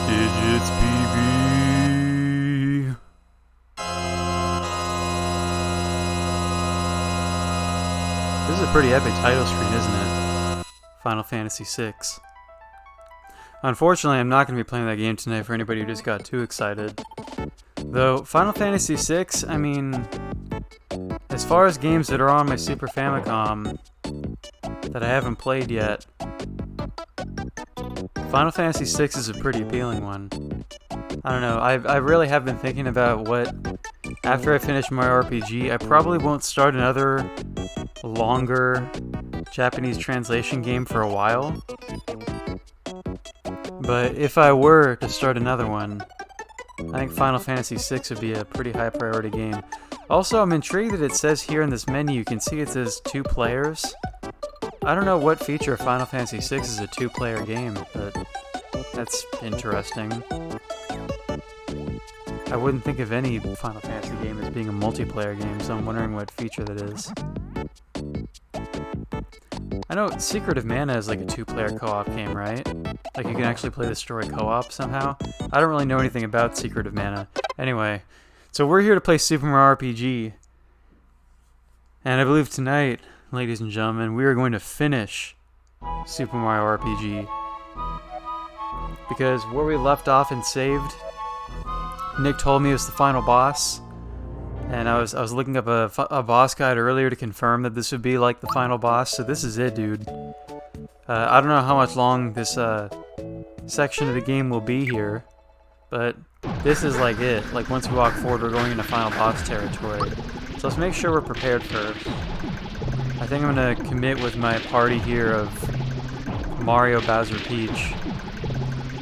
Digits BB. This is a pretty epic title screen, isn't it? Final Fantasy VI. Unfortunately, I'm not going to be playing that game tonight for anybody who just got too excited. Though, Final Fantasy VI, I mean, as far as games that are on my Super Famicom that I haven't played yet, Final Fantasy VI is a pretty appealing one. I don't know, I really have been thinking about what, after I finish my RPG, I probably won't start another longer Japanese translation game for a while. But if I were to start another one, I think Final Fantasy VI would be a pretty high priority game. Also, I'm intrigued that it says here in this menu, you can see it says 2 players. I don't know what feature of Final Fantasy VI is a 2-player game, but that's interesting. I wouldn't think of any Final Fantasy game as being a multiplayer game, so I'm wondering what feature that is. I know Secret of Mana is like a 2-player co-op game, right? Like you can actually play the story co-op somehow? I don't really know anything about Secret of Mana. Anyway, so we're here to play Super Mario RPG. And I believe tonight, ladies and gentlemen, we are going to finish Super Mario RPG. Because where we left off and saved, Nick told me it was the final boss. And I was looking up a boss guide earlier to confirm that this would be like the final boss, so this is it, dude. I don't know how much long this section of the game will be here, but this is like it. Like once we walk forward, we're going into final boss territory. So let's make sure we're prepared first. I think I'm gonna commit with my party here of Mario, Bowser, Peach,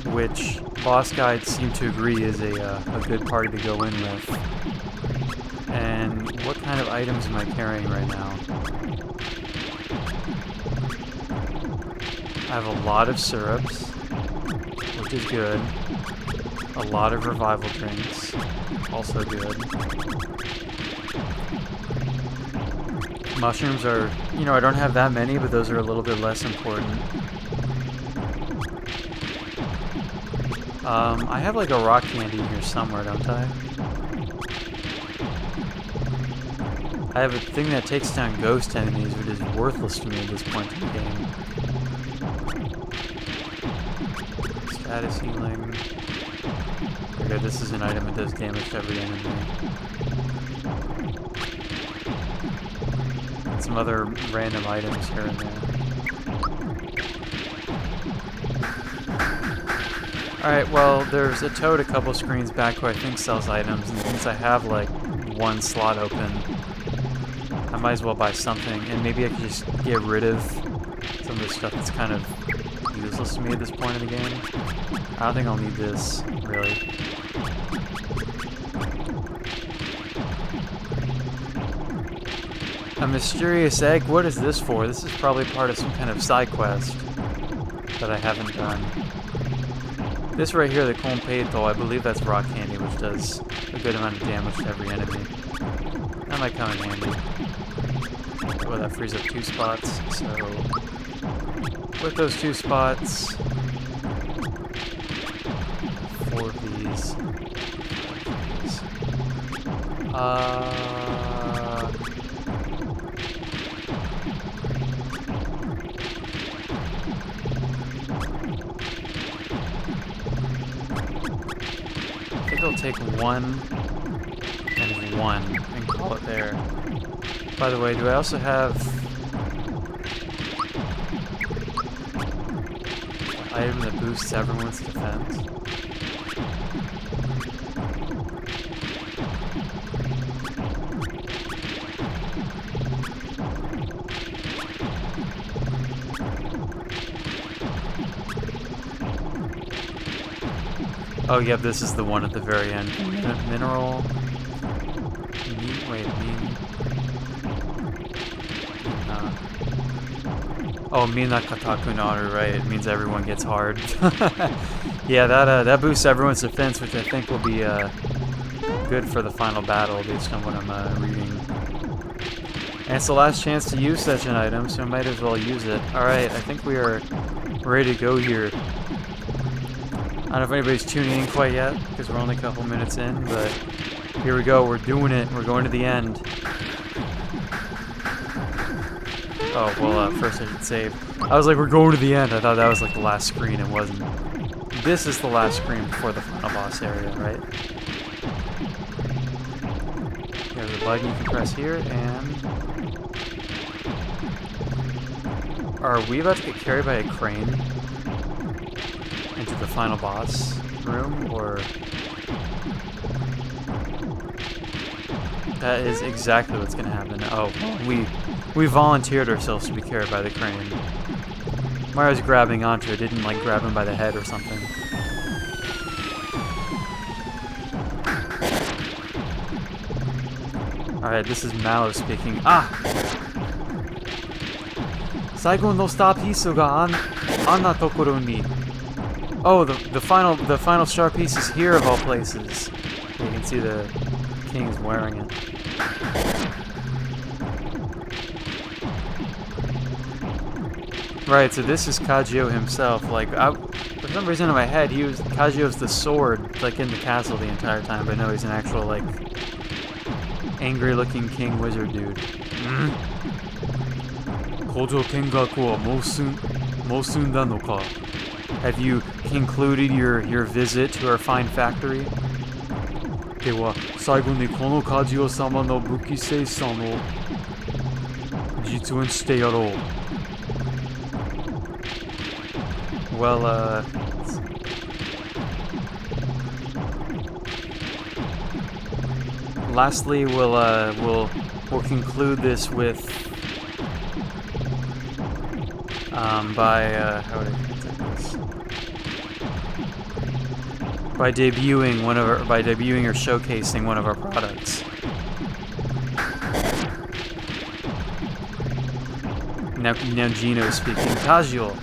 which boss guides seem to agree is a good party to go in with. And what kind of items am I carrying right now? I have a lot of syrups, which is good. A lot of revival drinks, also good. Mushrooms are, you know, I don't have that many, but those are a little bit less important. I have like a rock candy in here somewhere, don't I? I have a thing that takes down ghost enemies, which is worthless to me at this point in the game. Status healing. Okay, this is an item that does damage to every enemy. And some other random items here and there. Alright, well, there's a toad a couple screens back who I think sells items, and since I have like one slot open, I might as well buy something, and maybe I can just get rid of some of the stuff that's kind of useless to me at this point in the game. I don't think I'll need this, really. A mysterious egg? What is this for? This is probably part of some kind of side quest that I haven't done. This right here, the Completo, I believe that's rock candy, which does a good amount of damage to every enemy. That might come in handy. Oh, that frees up 2 spots, so with those 2 spots, 4 of these. I think I'll take 1 and 1 and call it there. By the way, do I also have an item that boosts everyone's defense? Oh, yep, this is the one at the very end. Mineral. Wait, oh, Mina Kataku Naru, right? It means everyone gets hard. Yeah, that boosts everyone's defense, which I think will be good for the final battle, based on what I'm reading. And it's the last chance to use such an item, so I might as well use it. Alright, I think we are ready to go here. I don't know if anybody's tuning in quite yet, because we're only a couple minutes in, but here we go, we're doing it, we're going to the end. Oh, well, first I should save. I was like, we're going to the end, I thought that was like the last screen, it wasn't. This is the last screen before the final boss area, right? There's a button you can press here, and... Are we about to get carried by a crane into the final boss room, or... That is exactly what's gonna happen. Oh, we volunteered ourselves to be carried by the crane. Mario's grabbing onto it, didn't like grab him by the head or something. Alright, this is Mallow speaking. Ah! 最後のスターピースがあんなところに Oh, the final star piece is here of all places. You can see the king is wearing it. Right, so this is Kajio himself. Like, for some reason in my head, Kajio's the sword, like, in the castle the entire time, but no, he's an actual, like, angry-looking king wizard dude. Kojo Kengaku wa mou soon da no ka? Have you concluded your visit to our fine factory? では、最後にこのKajio様の武器生産を実演してやろう。Well, lastly, we'll conclude this with how would I take this? By debuting or showcasing one of our products. Now Gino's speaking. Kajio.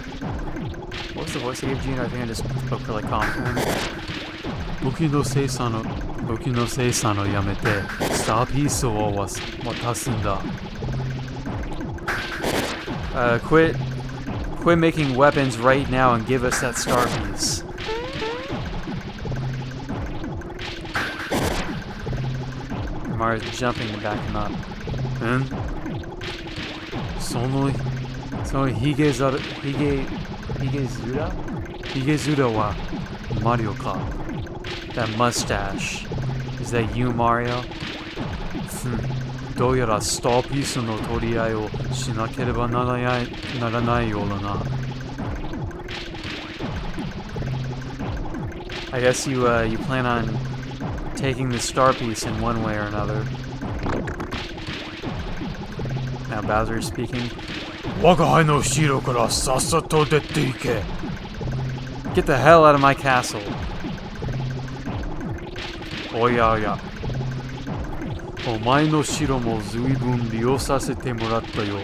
What was the voice I gave Gino? I think I just spoke for like calm for him. 武器の生産をやめてスターピースを渡すんだ。Quit making weapons right now and give us that star piece. Mario's jumping to back him up. そのヒゲズラはマリオか。That mustache. Is that you, Mario? どうやらスターピースの取り合いをしなければならないようだな。I guess you plan on taking the star piece in one way or another. Now Bowser is speaking. 我が輩の城からさっさと出て行け。Get the hell out of my castle. おやおや。お前の城も随分利用させてもらったよ。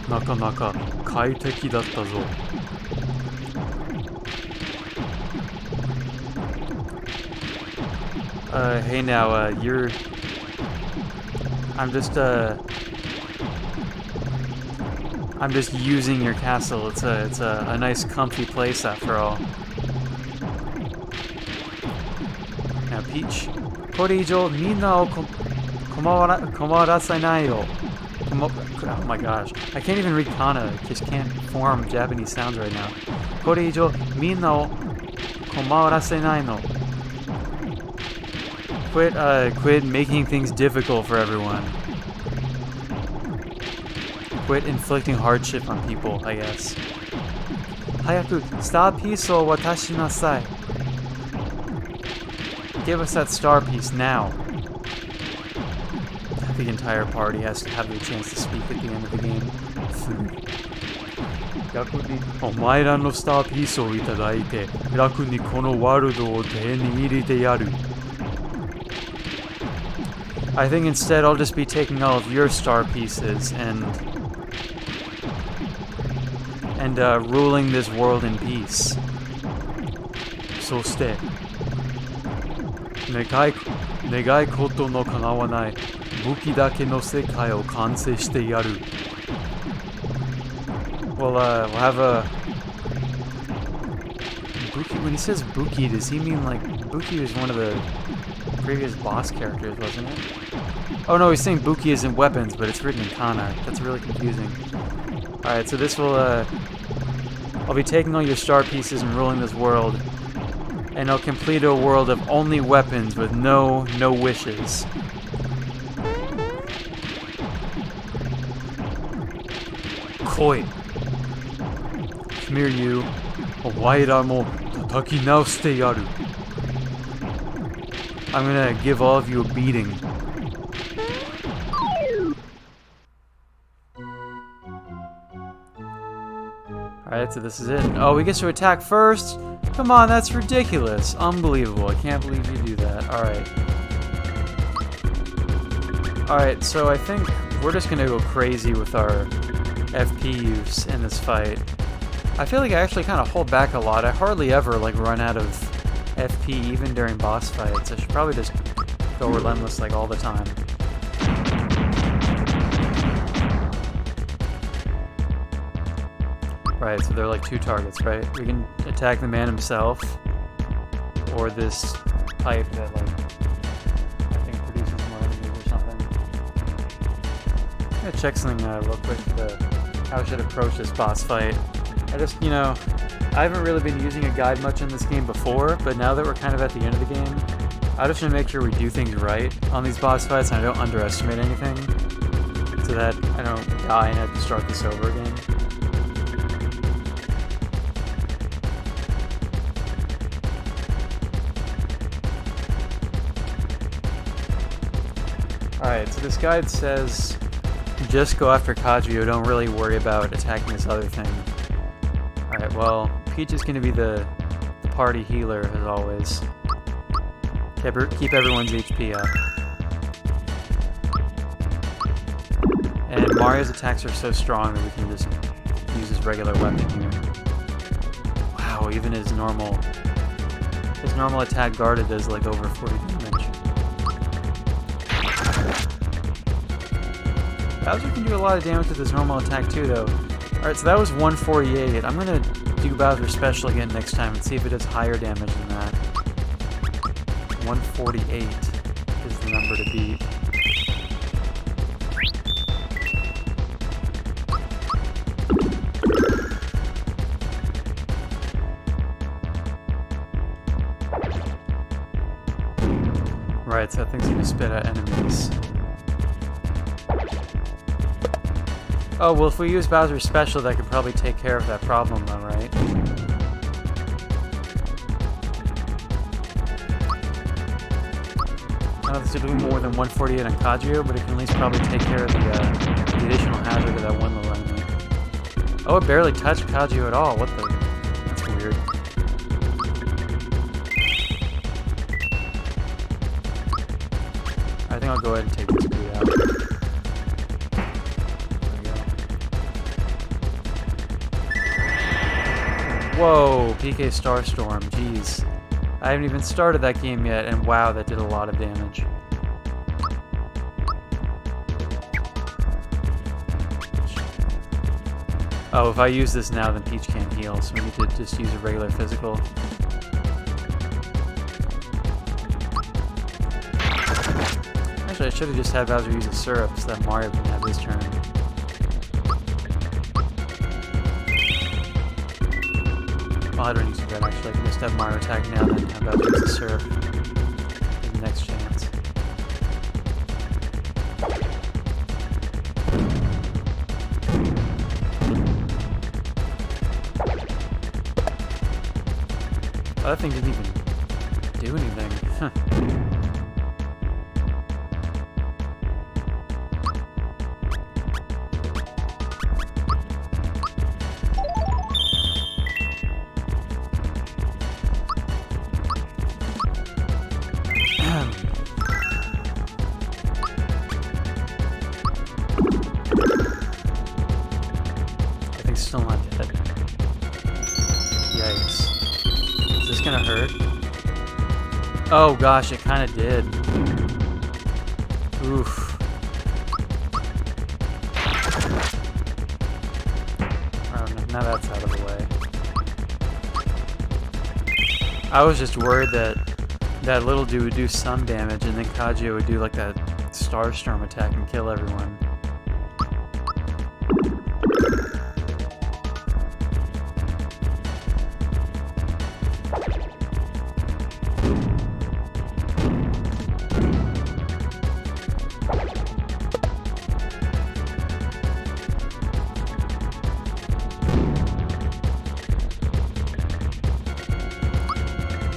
なかなか快適だったぞ。Hey now, I'm just using your castle. It's a nice comfy place after all. Now Peach, これ以上みんなを困らせないよ。Oh my gosh, I can't even read kana. I just can't form Japanese sounds right now. これ以上みんなを困らせないの。Quit making things difficult for everyone. Quit inflicting hardship on people, I guess. 早くスターピースを渡しなさい。Give us that star piece now. The entire party has to have the chance to speak at the end of the game. 逆にお前らのスターピースをいただいて楽にこのワールドを手に入れてやる。I think instead I'll just be taking all of your star pieces and ruling this world in peace. そして願い事の叶わない武器だけの世界を完成してやる。We'll have a Buki, when he says Buki, does he mean like Buki was one of the previous boss characters, wasn't it? Oh no, he's saying Buki is in weapons, but it's written in Kana. That's really confusing. Alright, so this will, I'll be taking all your star pieces and ruling this world. And I'll complete a world of only weapons with no wishes. Koi. Come here, you. Owaira mo tataki naoshite yaru. I'm gonna give all of you a beating. Alright, so this is it. Oh, we get to attack first? Come on, that's ridiculous. Unbelievable. I can't believe you do that. Alright. Alright, so I think we're just gonna go crazy with our FP use in this fight. I feel like I actually kind of hold back a lot. I hardly ever, like, run out of FP even during boss fights. I should probably just go relentless, like, all the time. Right, so they're like two targets, right? We can attack the man himself, or this pipe that, like, I think produces more enemies or something. I'm gonna check something real quick for how I should approach this boss fight. I just, you know, I haven't really been using a guide much in this game before, but now that we're kind of at the end of the game, I just want to make sure we do things right on these boss fights and I don't underestimate anything, so that I don't die and have to start this over again. Alright, so this guide says, just go after Kazuyo, don't really worry about attacking this other thing. Alright, well, Peach is going to be the party healer, as always. Keep everyone's HP up. And Mario's attacks are so strong that we can just use his regular weapon here. Wow, even his normal attack guarded does like over 40 damage. Bowser can do a lot of damage with his normal attack too, though. Alright, so that was 148. I'm gonna do Bowser Special again next time and see if it does higher damage than that. 148 is the number to beat. Right, so that thing's gonna spit at enemies. Oh, well, if we use Bowser's Special, that could probably take care of that problem, though, right? I know this is doing more than 148 on Kazuyo, but it can at least probably take care of the additional hazard of that one little enemy. Oh, it barely touched Kazuyo at all. What the? That's weird. I think I'll go ahead and take this dude out. Whoa, PK Starstorm, jeez. I haven't even started that game yet, and wow, that did a lot of damage. Oh, if I use this now, then Peach can't heal, so we need to just use a regular physical. Actually, I should have just had Bowser use a syrup so that Mario can have his turn. Well, I don't use that actually. I can just have Mario attack now, then have Bowser use the syrup. The next chance. Oh, that thing didn't even do anything. Huh. Still not dead. Yikes. Is this gonna hurt? Oh gosh, it kinda did. Oof. Oh, now that's out of the way. I was just worried that that little dude would do some damage, and then Kaguya would do like that Starstorm attack and kill everyone.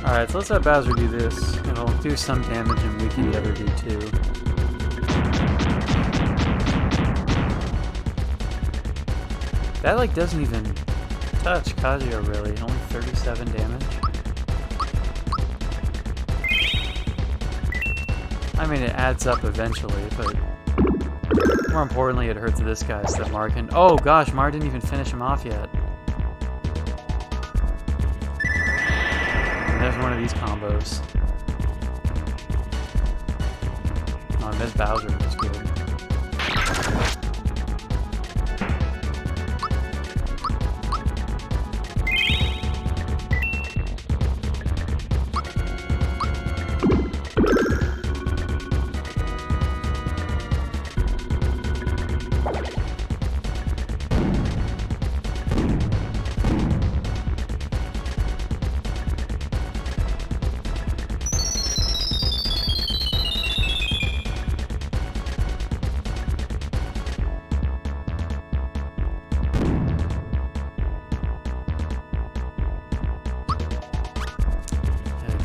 Alright, so let's let Bowser do this. It'll do some damage and weaken the other dude too. That like doesn't even touch Kazuya really, only 37 damage. I mean, it adds up eventually, but more importantly it hurts this guy so that Mar can... Oh gosh, Mar didn't even finish him off yet. There's one of these combos. Oh, I missed Bowser, that's good.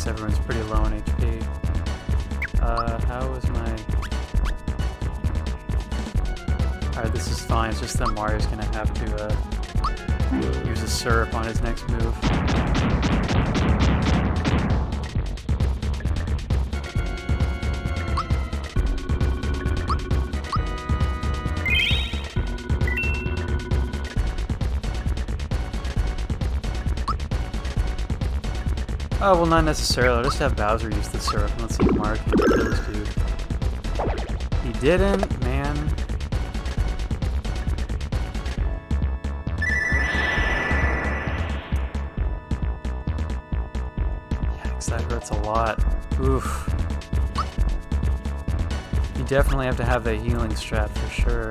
Everyone's pretty low on HP. How was my... Alright, this is fine. It's just that Mario's gonna have to use a syrup on his next move. Oh, well, not necessarily. I'll just have Bowser use the syrup and let's see if Mario can kill this dude. He didn't, man. Yikes, that hurts a lot. Oof. You definitely have to have that healing strat for sure.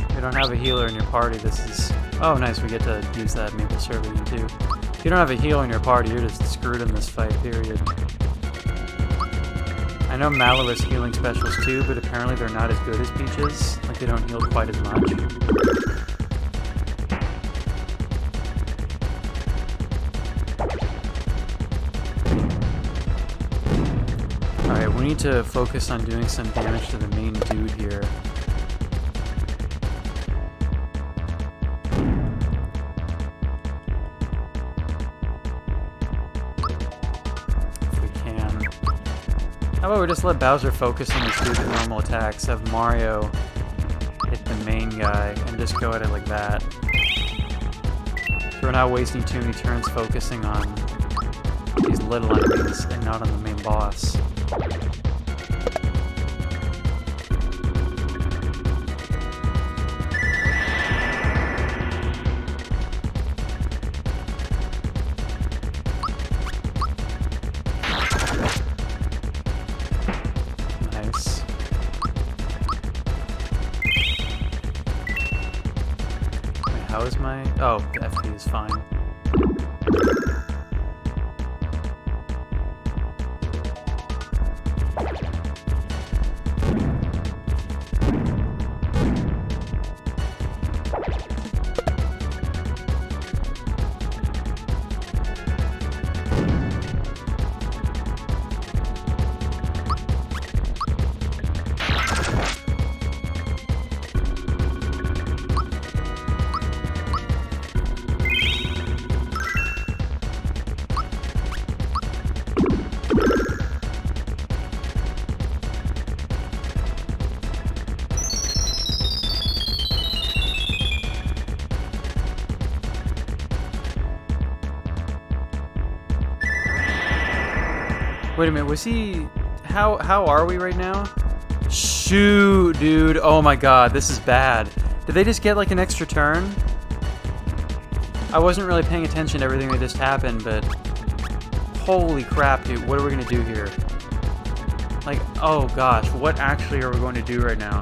If you don't have a healer in your party, this is... Oh, nice, we get to use that maple syrup again, too. If you don't have a healer in your party, you're just screwed in this fight, period. I know Mallow has healing specials too, but apparently they're not as good as Peach's. Like, they don't heal quite as much. Alright, we need to focus on doing some damage to the main dude here. How about we just let Bowser focus on his dude with normal attacks, have Mario hit the main guy, and just go at it like that. So we're not wasting too many turns focusing on these little enemies and not on the main boss. How is my... Oh, the FP is fine. Wait a minute, was he... How are we right now? Shoot, dude. Oh my god, this is bad. Did they just get like an extra turn? I wasn't really paying attention to everything that just happened, but holy crap, dude, what are we gonna do here? Like, oh gosh, what actually are we going to do right now?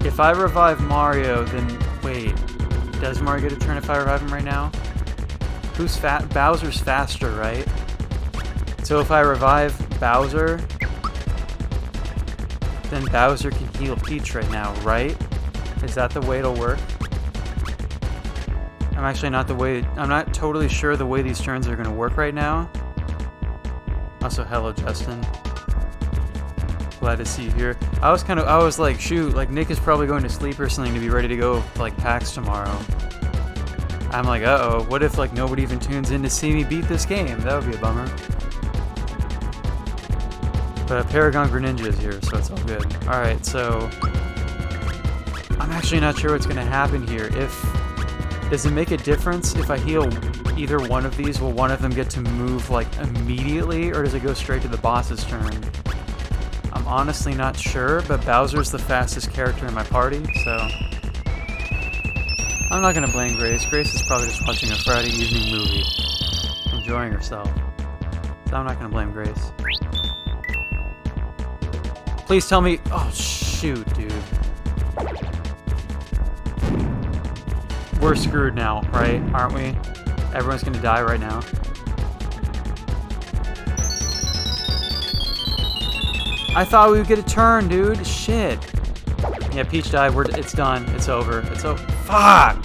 If I revive Mario, then wait, does Mario get a turn if I revive him right now? Who's fat? Bowser's faster, right? So if I revive Bowser, then Bowser can heal Peach right now, right? Is that the way it'll work? I'm not totally sure the way these turns are gonna work right now. Also, hello Justin. Glad to see you here. I was like, shoot, like Nick is probably going to sleep or something to be ready to go to, like, PAX tomorrow. I'm like, uh-oh, what if like nobody even tunes in to see me beat this game? That would be a bummer. But Paragon Greninja is here, so it's all good. Alright, so I'm actually not sure what's gonna happen here. Does it make a difference if I heal either one of these? Will one of them get to move like immediately, or does it go straight to the boss's turn? I'm honestly not sure, but Bowser's the fastest character in my party, so I'm not gonna blame Grace. Grace is probably just watching a Friday evening movie, enjoying herself. So I'm not gonna blame Grace. Please tell me. Oh shoot, dude. We're screwed now, right? Aren't we? Everyone's gonna die right now. I thought we would get a turn, dude. Shit. Yeah, Peach died. It's done. It's over. It's over. Fuck!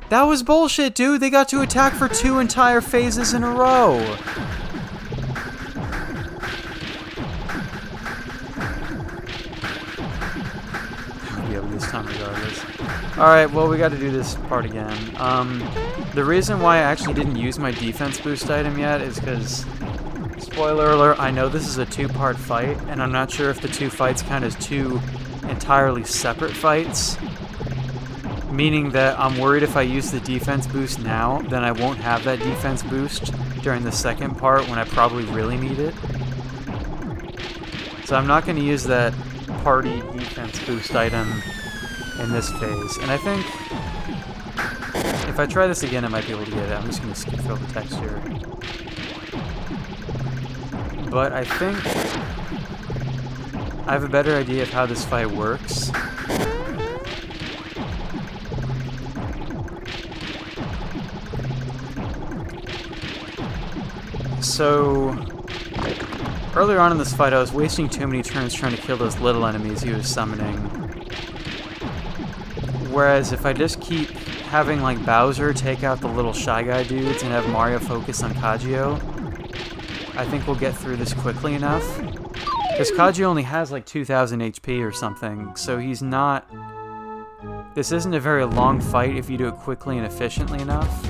That was bullshit, dude. They got to attack for 2 entire phases in a row. I'll be able to this time regardless. Alright, well, we got to do this part again. The reason why I actually didn't use my defense boost item yet is because, spoiler alert, I know this is a 2-part fight, and I'm not sure if the 2 fights count as 2 entirely separate fights. Meaning that I'm worried if I use the defense boost now, then I won't have that defense boost during the second part when I probably really need it. So I'm not going to use that party defense boost item in this phase. And I think if I try this again, I might be able to get it. I'm just going to skip through the text here. But I think I have a better idea of how this fight works. So, earlier on in this fight, I was wasting too many turns trying to kill those little enemies he was summoning. Whereas if I just keep having like Bowser take out the little Shy Guy dudes and have Mario focus on Kagyo, I think we'll get through this quickly enough. Because Kagyo only has like 2,000 HP or something, so he's not... This isn't a very long fight if you do it quickly and efficiently enough.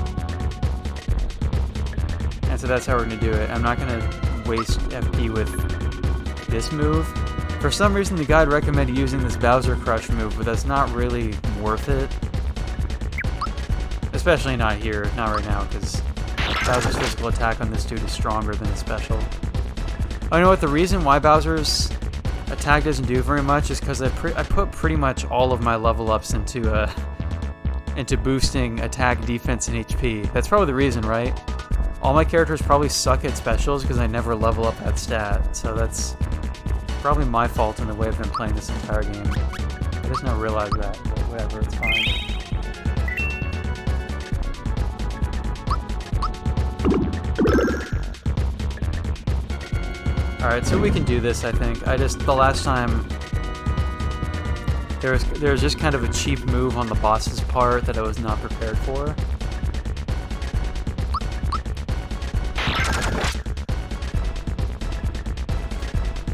And so that's how we're going to do it. I'm not going to waste FP with this move. For some reason, the guide recommended using this Bowser Crush move, but that's not really worth it. Especially not here, not right now, because Bowser's physical attack on this dude is stronger than his special. Oh, you know what? The reason why Bowser's attack doesn't do very much is because I put pretty much all of my level ups into boosting attack, defense, and HP. That's probably the reason, right? All my characters probably suck at specials because I never level up that stat, so that's probably my fault in the way I've been playing this entire game. I just now realize that, but whatever, it's fine. Alright, so we can do this, I think. The last time, there was just kind of a cheap move on the boss's part that I was not prepared for.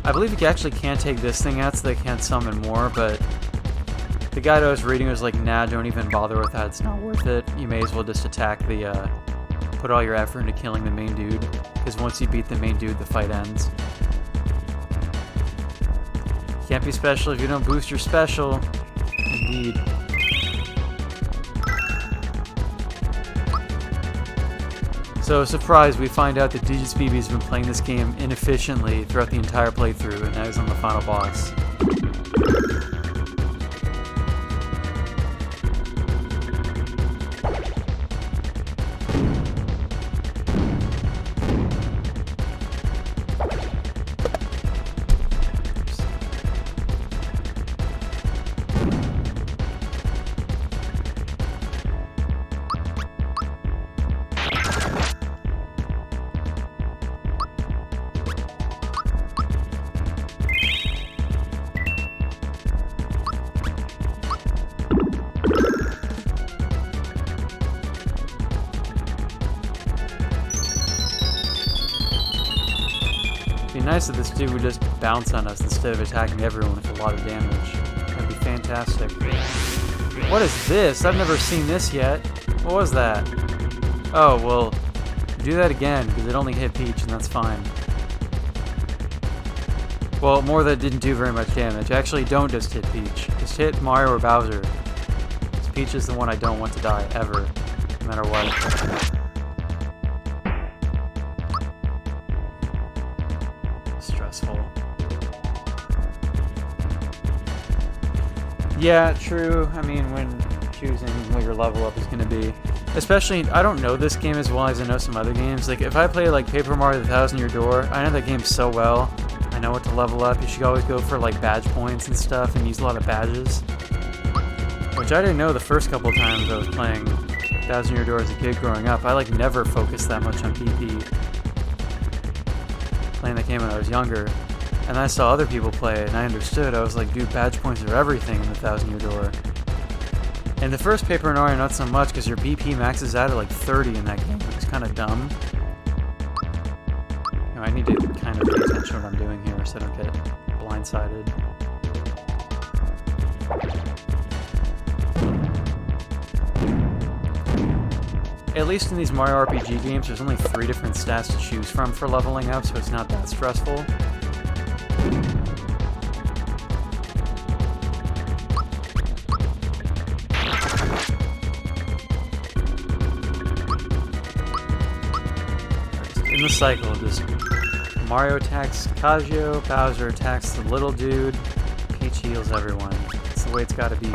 I believe you actually can't take this thing out, so they can't summon more, but the guide I was reading was like, nah, don't even bother with that, it's not worth it. You may as well just attack the, put all your effort into killing the main dude, because once you beat the main dude, the fight ends. Can't be special if you don't boost your special. Indeed. So, surprise, we find out that Digis BB's been playing this game inefficiently throughout the entire playthrough, and now he's on the final boss. nice if this dude would just bounce on us instead of attacking everyone with a lot of damage. That'd be fantastic. What is this? I've never seen this yet. What was that? Oh, well, do that again, because it only hit Peach, and that's fine. Well, more that didn't do very much damage. Actually, don't just hit Peach. Just hit Mario or Bowser. Because Peach is the one I don't want to die, ever. No matter what. Stressful. Yeah, true. I mean, when choosing what your level up is going to be. Especially, I don't know this game as well as I know some other games. Like, if I play, like, Paper Mario the 1000-Year Door, I know that game so well. I know what to level up. You should always go for, like, badge points and stuff and use a lot of badges. Which I didn't know the first couple times I was playing 1000-Year Door as a kid growing up. I, like, never focused that much on PP. Playing that game when I was younger. And I saw other people play it, and I understood. I was like, dude, badge points are everything in the 1000-Year Door. In the first Paper Mario, not so much, because your BP maxes out at like 30 in that game, which is kind of dumb. You know, I need to kind of pay attention to what I'm doing here so I don't get blindsided. At least in these Mario RPG games, there's only 3 different stats to choose from for leveling up, so it's not that stressful. In the cycle, just Mario attacks Kajio, Bowser attacks the little dude, Peach heals everyone. That's the way it's gotta be.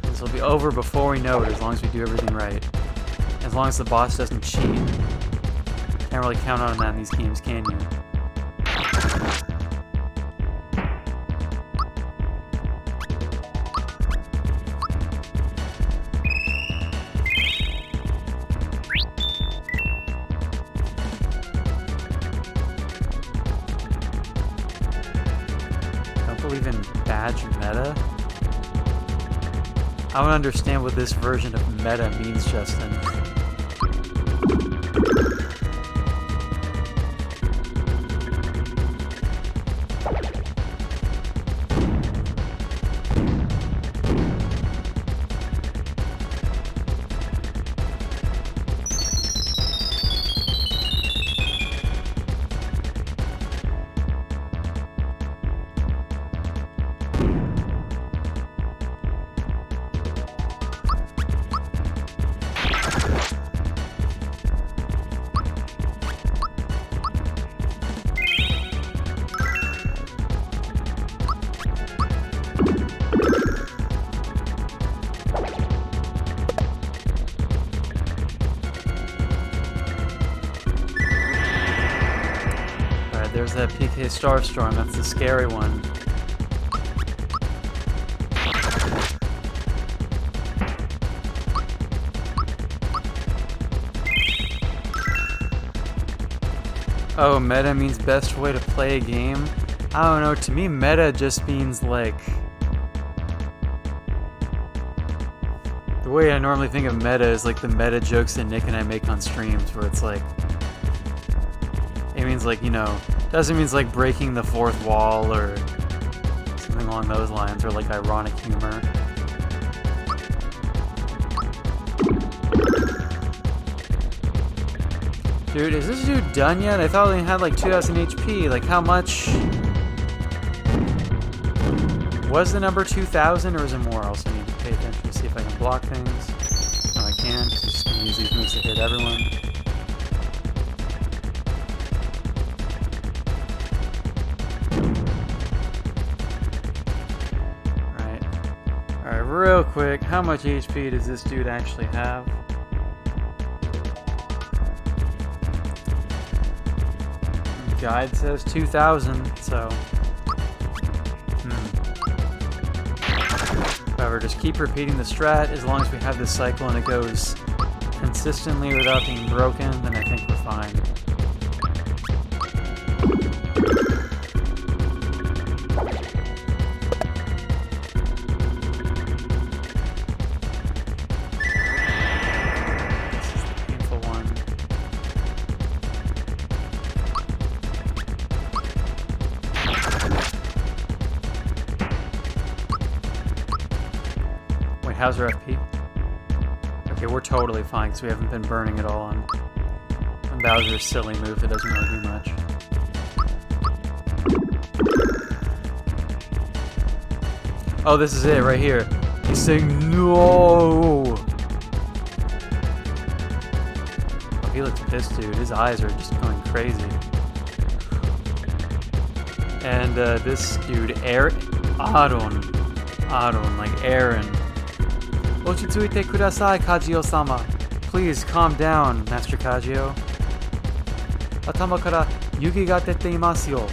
This will be over before we know it, as long as we do everything right. As long as the boss doesn't cheat. Can't really count on that in these games, can you? Even badge meta? I don't understand what this version of meta means, Justin. There's that PK Starstorm, that's the scary one. Oh, meta means best way to play a game? I don't know, to me meta just means like... The way I normally think of meta is like the meta jokes that Nick and I make on streams, where it's like... It means like, you know, doesn't mean like breaking the fourth wall or something along those lines, or like ironic humor. Dude, is this dude done yet? I thought he had like 2000 HP. Like how much? Was the number 2000 or is it more? I also need to pay attention to see if I can block things. No, I can't. Just gonna use these moves to hit everyone. Alright, real quick, how much HP does this dude actually have? Guide says 2000, so... However, just keep repeating the strat. As long as we have this cycle and it goes consistently without being broken, then I think we're fine. how's our FP? Okay, we're totally fine because we haven't been burning it all on Bowser's silly move that doesn't really do much. Oh, this is it right here. He's saying no. Oh, he looks pissed, dude. His eyes are just going crazy. And this dude, Aaron, like Aaron. Ochitsuite kudasai, Kajio-sama. Please calm down, Master Kajio. Atama kara yuki ga dete imasu yo.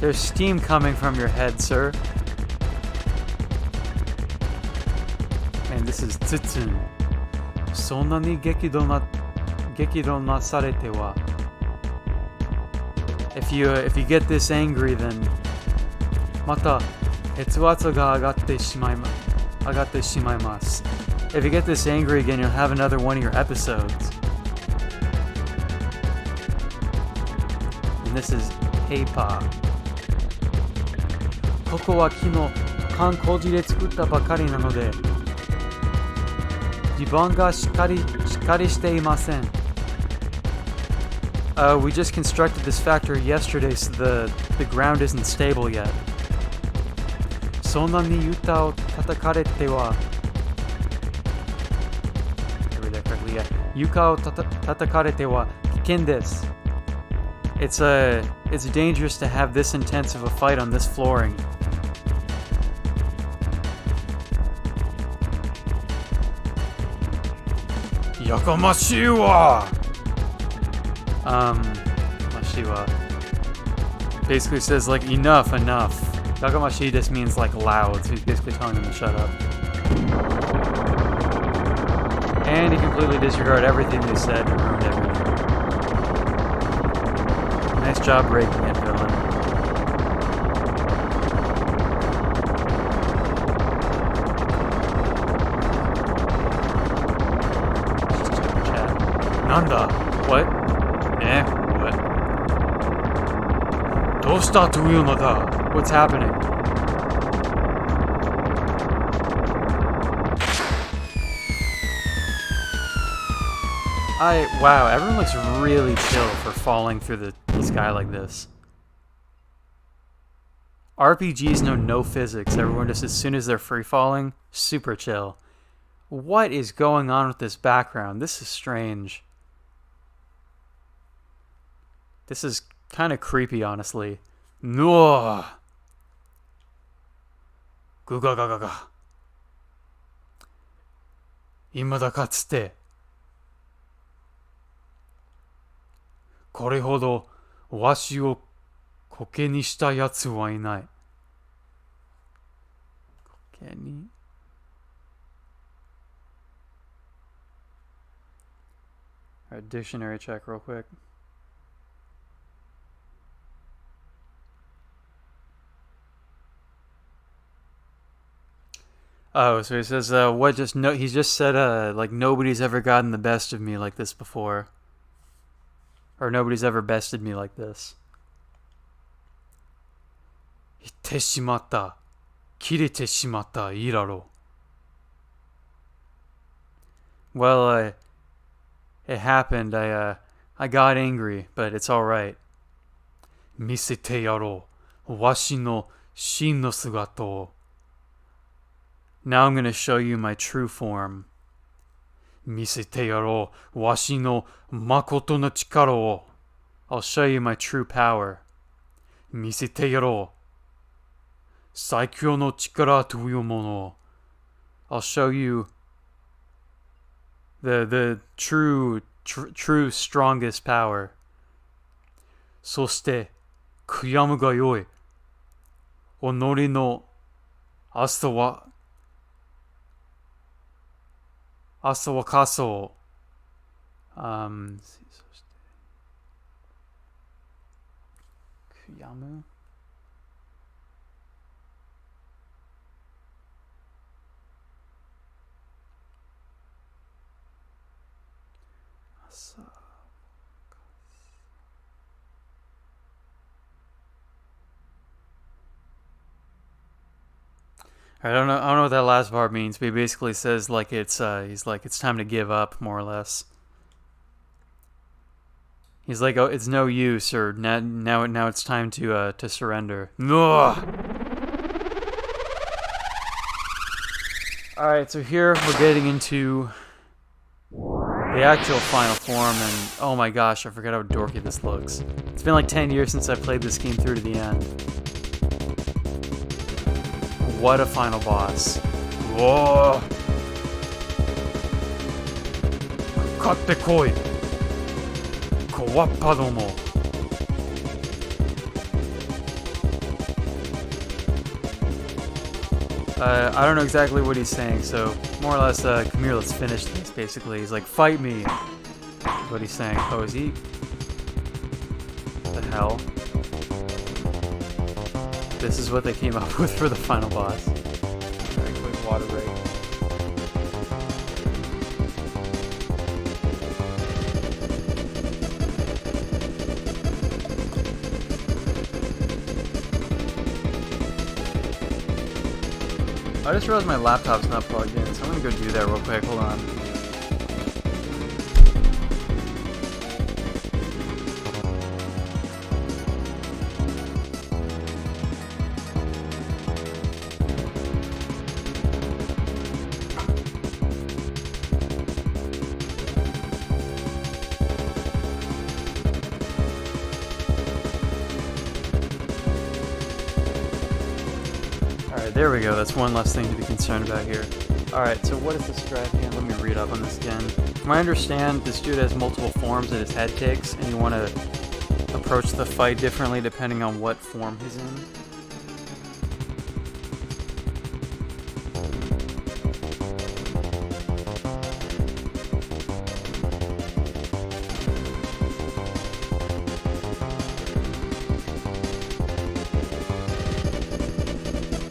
There's steam coming from your head, sir. And this is Tsutsun. Sonna ni gekido nasarete wa. If you get this angry, then mata etsuatsu ga agatte shimaimasu. If you get this angry again, you'll have another one of your episodes. And this is Heipa. Koko wa kino kankoji de tsukutta bakari nanode. Jiban ga shikkari shite imasen. We just constructed this factory yesterday, so the ground isn't stable yet. Sonna ni yuta o tatakarete wa. Did I read that correctly? Yeah. Yuka o tatakarete wa kiken desu. It's dangerous to have this intense of a fight on this flooring. Yakamashi wa! Mashiwa. Basically says, like, enough. Yakamashi just means, like, loud, so he's basically telling them to shut up. And he completely disregarded everything they said and ruined everything. Nice job breaking it, villain. Just check the chat. Nanda? What? What? Dosta tuyo nada? What's happening? Wow, everyone looks really chill for falling through the sky like this. RPGs know no physics. Everyone just, as soon as they're free falling, super chill. What is going on with this background? This is strange. This is kind of creepy, honestly. No. Gugagagaga. Imada katsute. これほどわしを苔にしたやつはいない。苔に Alright, dictionary check real quick. Oh, so he says, what just no, he just said, like, nobody's ever gotten the best of me like this before. Or nobody's ever bested me like this. Itte shimatta. Kirete shimatta. Iraro. Well, it happened. I got angry, but it's alright. Misete yaro. Washi no shin no sugata o. Now I'm gonna show you my true form. Misete yaro washi no makoto no chikara o. I'll show you my true power. Misete yaro saikyo no chikara tuyo mono. I'll show you the true strongest power. Soshite kuyamu ga yoi. Onori no asa wa kaso. Kuyamu. I don't know what that last part means, but he basically says like he's like it's time to give up, more or less. He's like, oh, it's no use, or now it's time to surrender. Ugh. All right, so here we're getting into the actual final form, and oh my gosh, I forgot how dorky this looks. It's been like 10 years since I played this game through to the end. What a final boss. Whoa! Katte koi! Kawappa domo! I don't know exactly what he's saying, so more or less, come here, let's finish this, basically. He's like, fight me! That's what he's saying. Oh, is he? What the hell? This is what they came up with for the final boss. Very quick water break. I just realized my laptop's not plugged in, so I'm gonna go do that real quick. Hold on. There we go, that's one less thing to be concerned about here. Alright, so what is the strat again? Let me read up on this again. From what I understand, this dude has multiple forms that his head takes, and you want to approach the fight differently depending on what form he's in.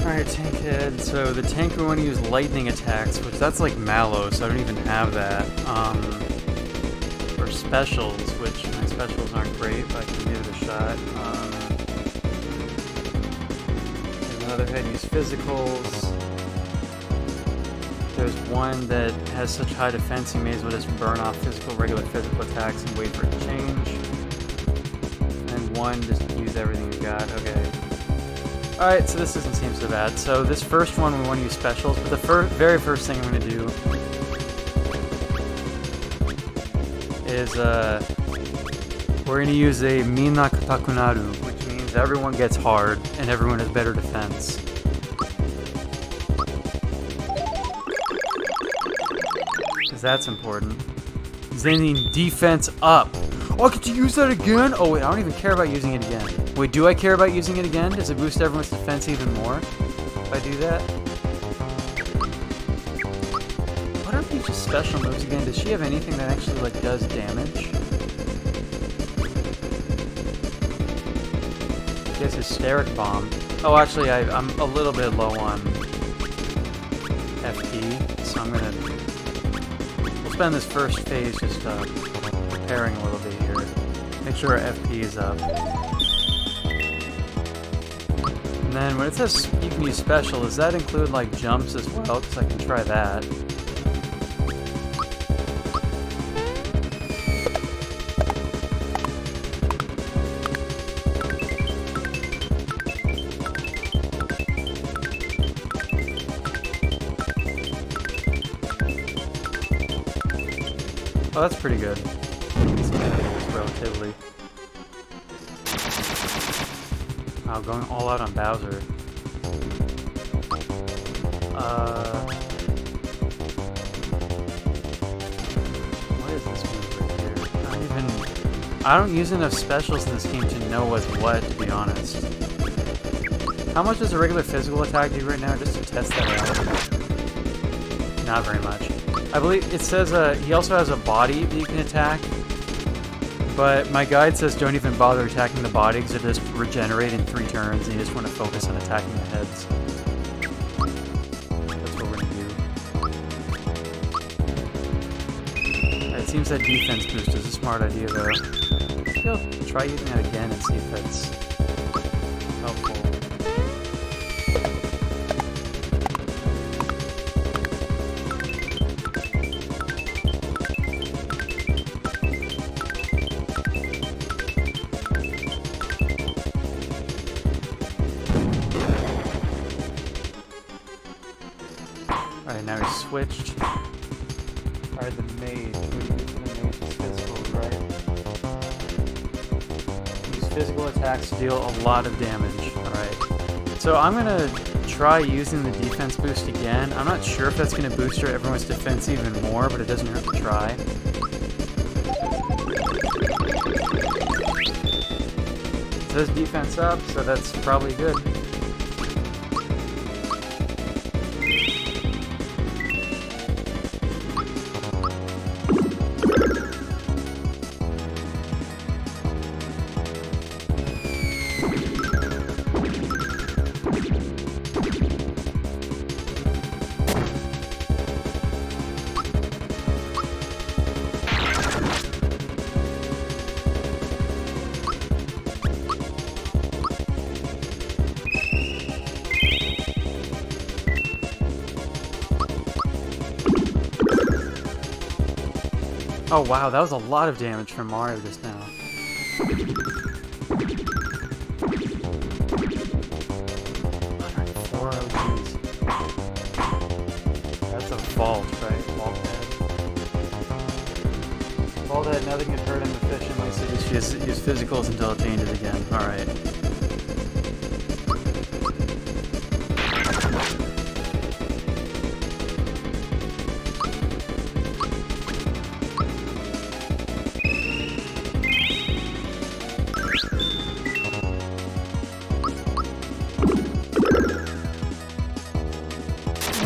Alright, tank head. So the tank we want to use lightning attacks, which that's like Mallow, so I don't even have that. Or specials, which my specials aren't great, but I can give it a shot. Another head use physicals. There's one that has such high defense, you may as well just burn off regular physical attacks and wait for it to change. And one, just use everything you got. Okay. Alright, so this doesn't seem so bad. So this first one we want to use specials, but the very first thing I'm going to do is we're going to use a Minna Katakunaru, which means everyone gets hard and everyone has better defense. Because that's important. Zenin defense up. Oh, I get to use that again? Oh wait, I don't even care about using it again. Wait, do I care about using it again? Does it boost everyone's defense even more if I do that? What are Peach's special moves again? Does she have anything that actually like does damage? She has Hysteric Bomb. Oh, actually, I'm a little bit low on FP, so I'm gonna... We'll spend this first phase just preparing a little bit here. Make sure our FP is up. And then when it says you can use special, does that include like jumps as well? Because I can try that. Oh, that's pretty good. Relatively. Wow, going all out on Bowser. What is this move right here? I don't use enough specials in this game to know what's what, to be honest. How much does a regular physical attack do right now, just to test that out? Not very much. I believe it says he also has a body that you can attack. But my guide says don't even bother attacking the body because it just regenerate in 3 turns and you just want to focus on attacking the heads. That's what we're going to do. It seems that defense boost is a smart idea though. Maybe I'll try using that again and see if that's helpful. Alright, now he's switched. Alright, the mage. What do you do for the mage? It's physical, right? Use physical attacks to deal a lot of damage. Alright. So I'm gonna try using the defense boost again. I'm not sure if that's gonna boost everyone's defense even more, but it doesn't hurt to try. It says defense up, so that's probably good. Oh wow, that was a lot of damage from Mario just now. Four OGs. That's a vault, right? Vault head. Vault head, nothing can hurt him efficiently, so just use physicals until it changes again. Alright.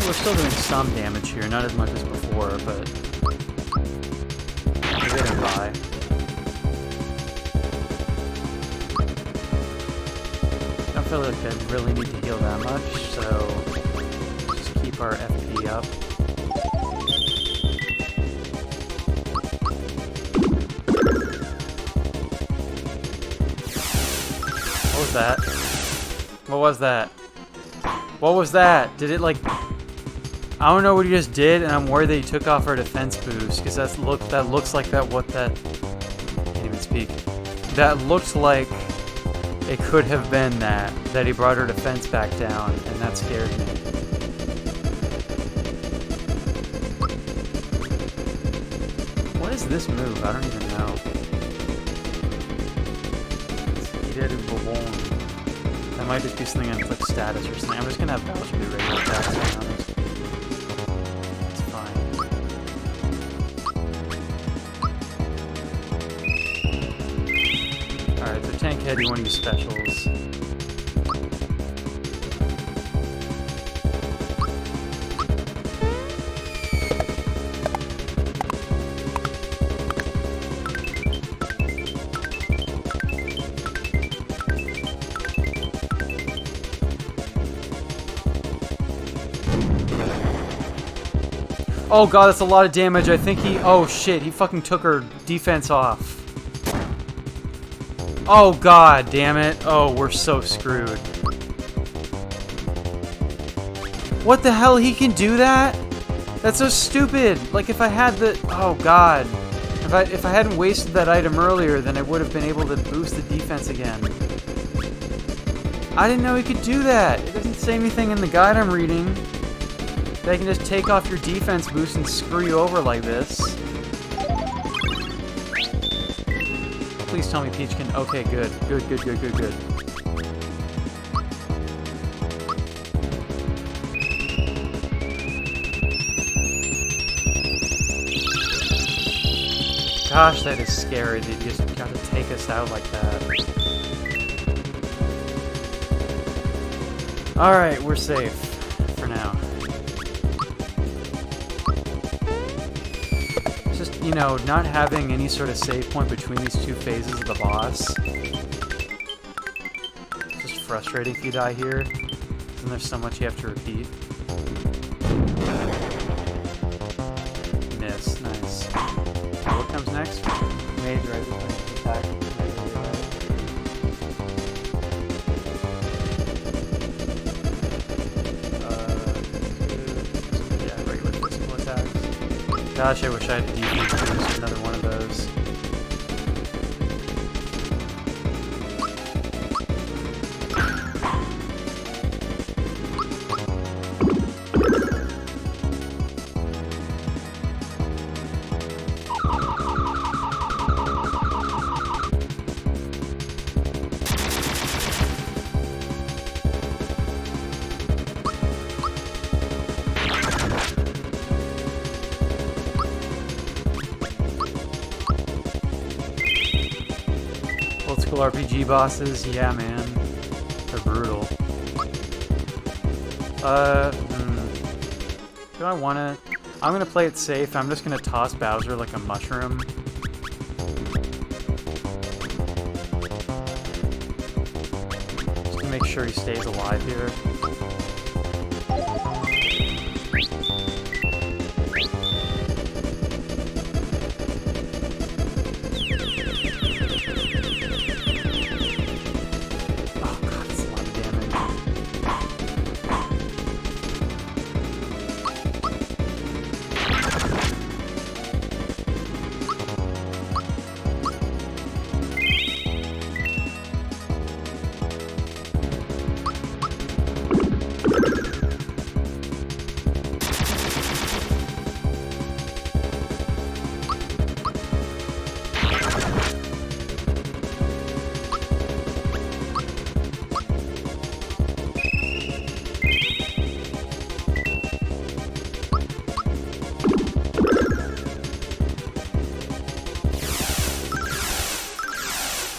We're still doing some damage here, not as much as before, but we're getting by. I don't feel like I really need to heal that much, so just keep our FP up. What was that? What was that? What was that? Did it like... I don't know what he just did, and I'm worried that he took off our defense boost, because that looks like that. What that? I can't even speak. That looked like it could have been that he brought her defense back down, and that scared me. What is this move? I don't even know. He did a Bobon. That might just be something on click status or something. I'm just gonna have Bowser do regular attacks, to be honest. Alright, so tank head, you want to use specials. Oh god, that's a lot of damage. I think he... Oh shit, he fucking took her defense off. Oh god damn it. Oh, we're so screwed. What the hell? He can do that? That's so stupid. Like if I had the... Oh god. If I hadn't wasted that item earlier, then I would have been able to boost the defense again. I didn't know he could do that. It doesn't say anything in the guide I'm reading. They can just take off your defense boost and screw you over like this. Please tell me Peach can... Okay, good. Good. Gosh, that is scary that you just got to take us out like that. Alright, we're safe. For now. You know, not having any sort of save point between these two phases of the boss. It's just frustrating if you die here. And there's so much you have to repeat. Miss, nice. Now what comes next? Mage, right? Attack. Yeah, regular physical attacks. Gosh, I wish I had defense boost, another one of those. RPG bosses, yeah, man. They're brutal. Do I wanna... I'm gonna play it safe. I'm just gonna toss Bowser like a mushroom. Just to make sure he stays alive here.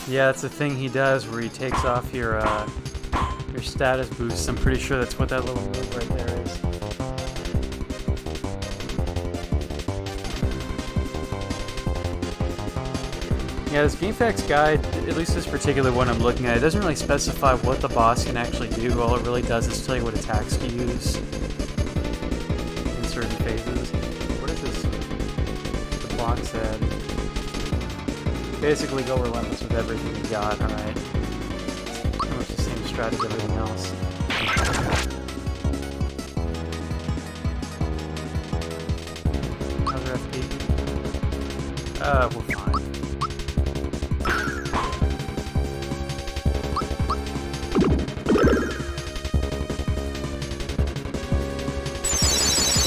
Yeah, it's a thing he does where he takes off your status boosts. I'm pretty sure that's what that little move right there is. Yeah, this GameFAQs guide, at least this particular one I'm looking at, it doesn't really specify what the boss can actually do. All it really does is tell you what attacks to use in certain phases. What is this? The block said. Basically go relentless with everything you got, alright. Pretty much the same strat as everything else. Another FP. We're fine.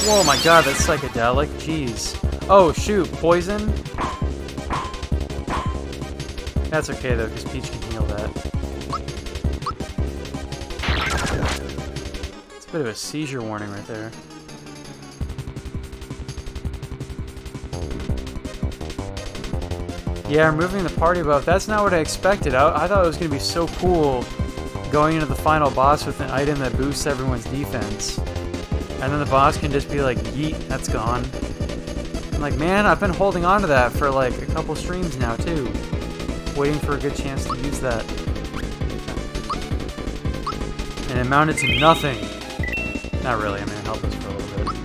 Whoa, my god, that's psychedelic. Jeez. Oh, shoot, poison? That's okay though, because Peach can heal that. It's a bit of a seizure warning right there. Yeah, removing the party buff, that's not what I expected. I thought it was going to be so cool going into the final boss with an item that boosts everyone's defense. And then the boss can just be like, yeet, that's gone. I'm like, man, I've been holding on to that for like a couple streams now too. Waiting for a good chance to use that. And it amounted to nothing. Not really, I mean, it helped us for a little bit.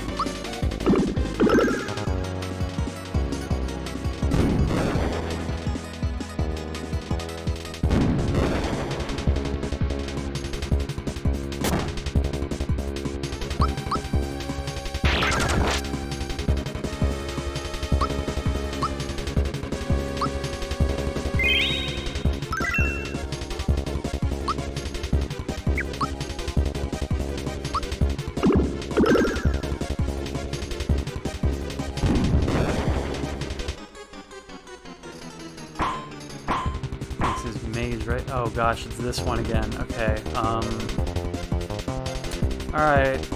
Right? Oh gosh, it's this one again. Okay. Alright,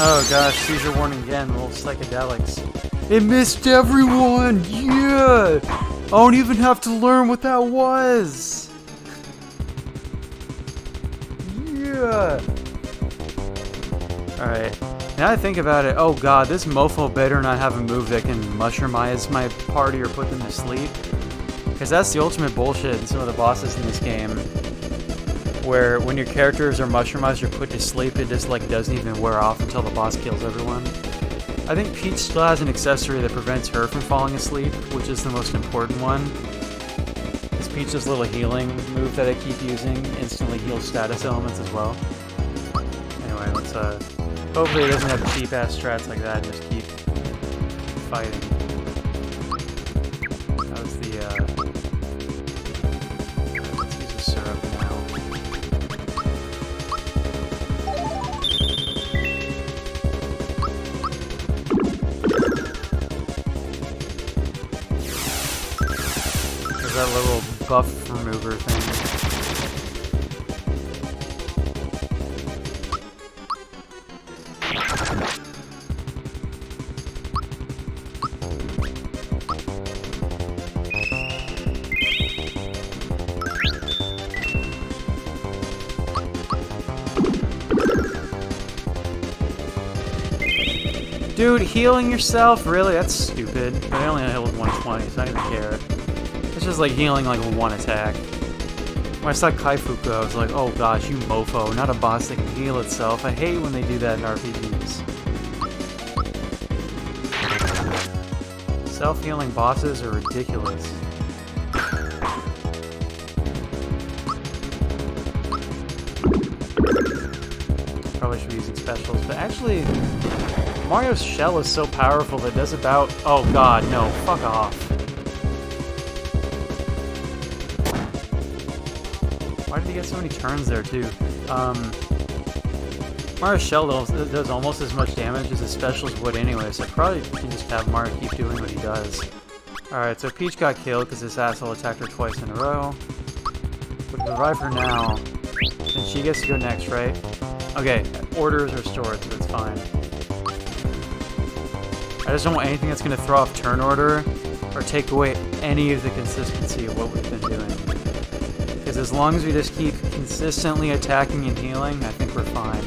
oh gosh, seizure warning again, little psychedelics. It missed everyone! Yeah! I don't even have to learn what that was! Yeah! Alright, now I think about it, oh god, this mofo better not have a move that can mushroomize my party or put them to sleep. Because that's the ultimate bullshit in some of the bosses in this game. Where when your characters are mushroomized or put to sleep, it just like doesn't even wear off until the boss kills everyone. I think Peach still has an accessory that prevents her from falling asleep, which is the most important one. This Peach's little healing move that I keep using instantly heals status elements as well. Anyway, let's hopefully it doesn't have cheap ass strats like that and just keep fighting. That was the let's use the syrup now. There's that little buff remover thing. Dude, healing yourself? Really? That's stupid. But I only healed 120, so I don't even care. It's just like healing like one attack. When I saw Kaifuku, I was like, oh gosh, you mofo, not a boss that can heal itself. I hate when they do that in RPGs. Self-healing bosses are ridiculous. Probably should be using specials, but actually, Mario's shell is so powerful that it does about... Oh god, no, fuck off. Why did he get so many turns there, too? Mario's shell does almost as much damage as his specials would anyway, so I probably can just have Mario keep doing what he does. Alright, so Peach got killed because this asshole attacked her twice in a row. Would revive her now, and she gets to go next, right? Okay, order is restored, so it's fine. I just don't want anything that's going to throw off turn order or take away any of the consistency of what we've been doing. Because as long as we just keep consistently attacking and healing, I think we're fine.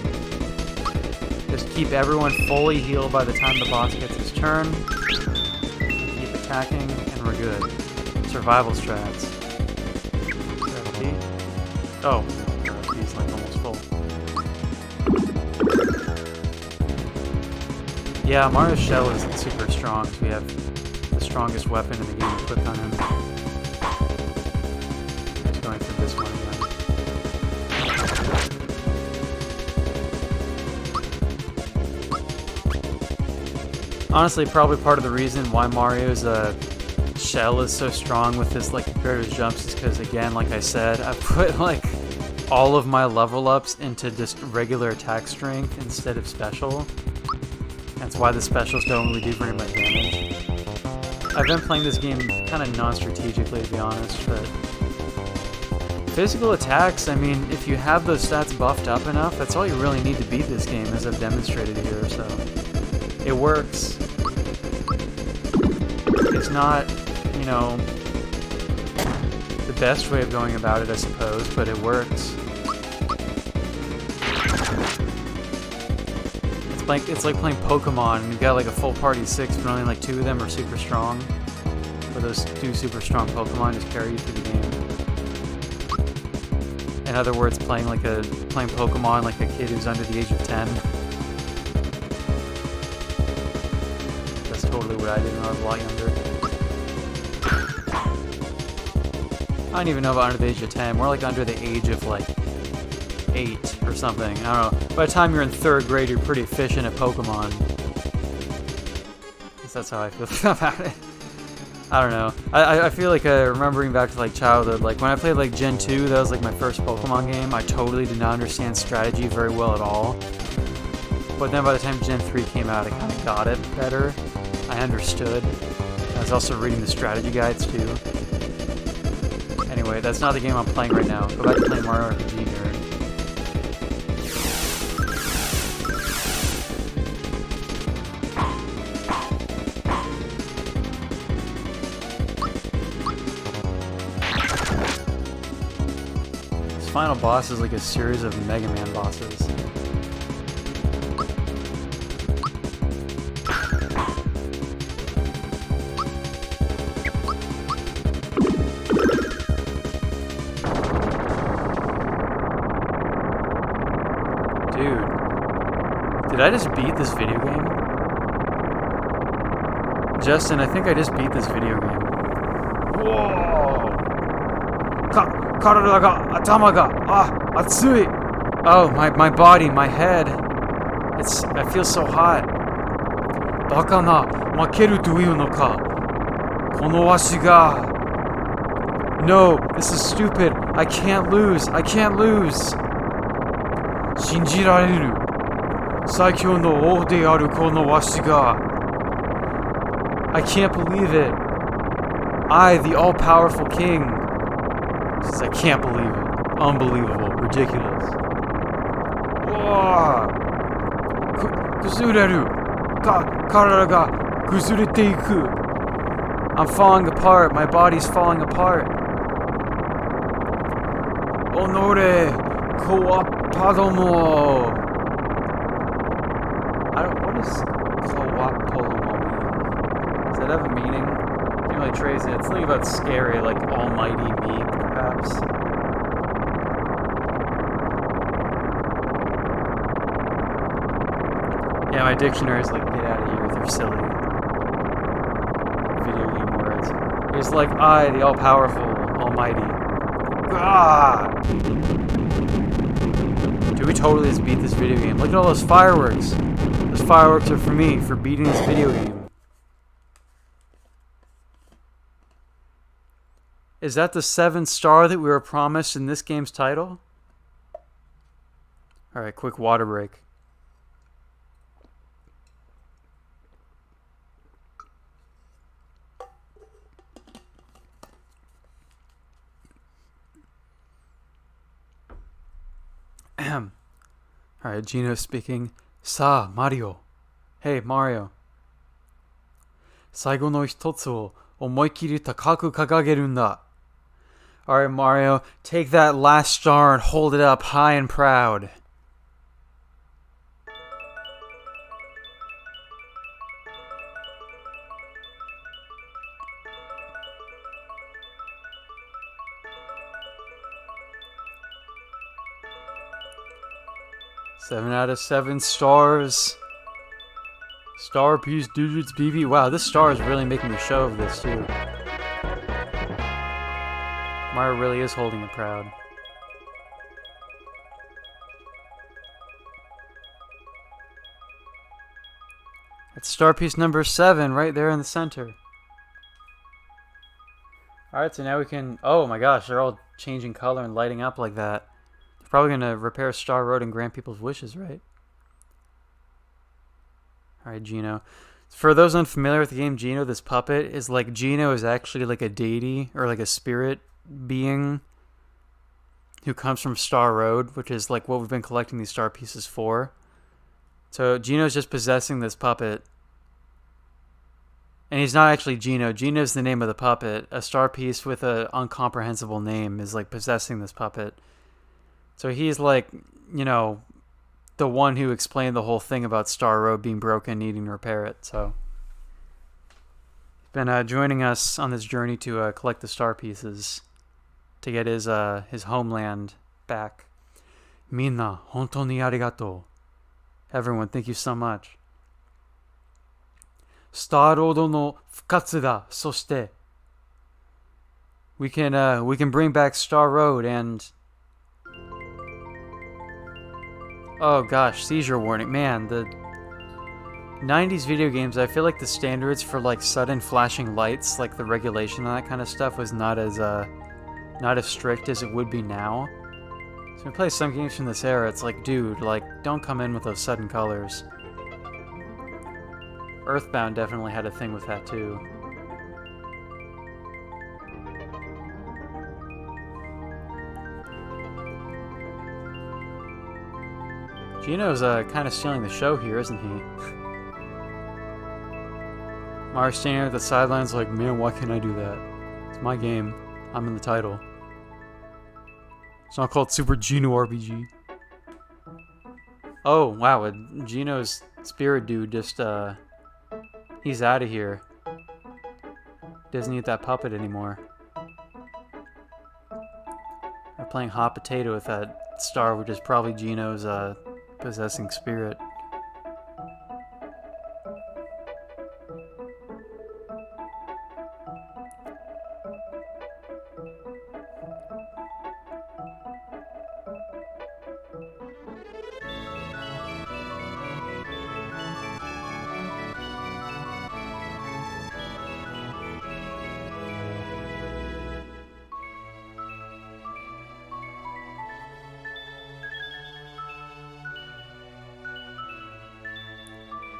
Just keep everyone fully healed by the time the boss gets his turn. Keep attacking, and we're good. Survival strats. Is that a B? Oh, he's like almost full. Yeah, Mario's shell is super strong, so we have the strongest weapon in the game to put on him. Just going through this one again. Honestly, probably part of the reason why Mario's shell is so strong with his like comparative jumps is because, again, like I said, I put like all of my level ups into just regular attack strength instead of special. That's why the specials don't really do very much damage. I've been playing this game kind of non-strategically, to be honest, but physical attacks, I mean, if you have those stats buffed up enough, that's all you really need to beat this game, as I've demonstrated here, so it works. It's not, you know, the best way of going about it, I suppose, but it works. It's like playing Pokemon, and you've got like a full party of 6, but only like 2 of them are super strong. But those 2 super strong Pokemon just carry you through the game. In other words, playing Pokemon like a kid who's under the age of 10. That's totally what I did when I was a lot younger. I don't even know about under the age of 10, more like under the age of like 8 or something. I don't know. By the time you're in 3rd grade, you're pretty efficient at Pokemon. At least that's how I feel about it. I don't know. I feel like remembering back to like childhood, like when I played like Gen 2, that was like my first Pokemon game. I totally did not understand strategy very well at all. But then by the time Gen 3 came out, I kind of got it better. I understood. I was also reading the strategy guides too. Anyway, that's not the game I'm playing right now. Go back to playing Mario RPG, nerd. This final boss is like a series of Mega Man bosses. Dude, did I just beat this video game? Justin, I think I just beat this video game. Whoa! Karada ga, atama ga, atsui! Oh, my body, my head. I feel so hot. Baka na, makeru to iu no ka? Kono washi ga. No, this is stupid. I can't lose. I can't lose. Shinjirareru. Saikyou no o de aru kono washi ga. I can't believe it. I, the all-powerful king. Says, I can't believe it. Unbelievable. Ridiculous. Whoa! Kuzureru. Karada ga kuzurete iku. I'm falling apart. My body's falling apart. Onore kowapadomo. What does Kawapolomo mean? Does that have a meaning? Can't really trace it. It's something about scary, like almighty me, perhaps. Yeah, my dictionary is like, get out of here with your silly video game words. It's like, I, the all-powerful, almighty. Ah! Dude, we totally just beat this video game. Look at all those fireworks. Those fireworks are for me, for beating this video game. Is that the 7th star that we were promised in this game's title? Alright, quick water break. Alright, Gino speaking. Sa, Mario. Hey, Mario. Saigo no hitotsu wo omoikiri takaku kagageru n da. Alright, Mario, take that last star and hold it up high and proud. Seven out of 7 stars. Star piece digits BB. Wow, this star is really making a show of this too. Mario really is holding it proud. It's star piece number 7 right there in the center. Alright, so now we can... Oh my gosh, they're all changing color and lighting up like that. They're probably going to repair Star Road and grant people's wishes, right? Alright, Gino. For those unfamiliar with the game Gino, this puppet is like... Gino is actually like a deity or like a spirit being who comes from Star Road, which is like what we've been collecting these star pieces for. So Gino's just possessing this puppet. And he's not actually Gino. Gino's the name of the puppet. A star piece with an incomprehensible name is like possessing this puppet. So he's like, you know, the one who explained the whole thing about Star Road being broken, needing to repair it. So he's been joining us on this journey to collect the star pieces to get his homeland back. Minna, hontou ni arigatou. Everyone, thank you so much. Star Road no fukatsu da, soshite. We can bring back Star Road and... Oh gosh, seizure warning. Man, the 90s video games, I feel like the standards for like sudden flashing lights, like the regulation and that kind of stuff was not as strict as it would be now. So when I play some games from this era, it's like, dude, like, don't come in with those sudden colors. Earthbound definitely had a thing with that too. Gino's kind of stealing the show here, isn't he? Mario's standing at the sidelines like, man, why can't I do that? It's my game. I'm in the title. It's not called Super Gino RPG. Oh, wow, Gino's spirit dude just, he's out of here. Doesn't need that puppet anymore. We're playing hot potato with that star, which is probably Gino's, possessing spirit.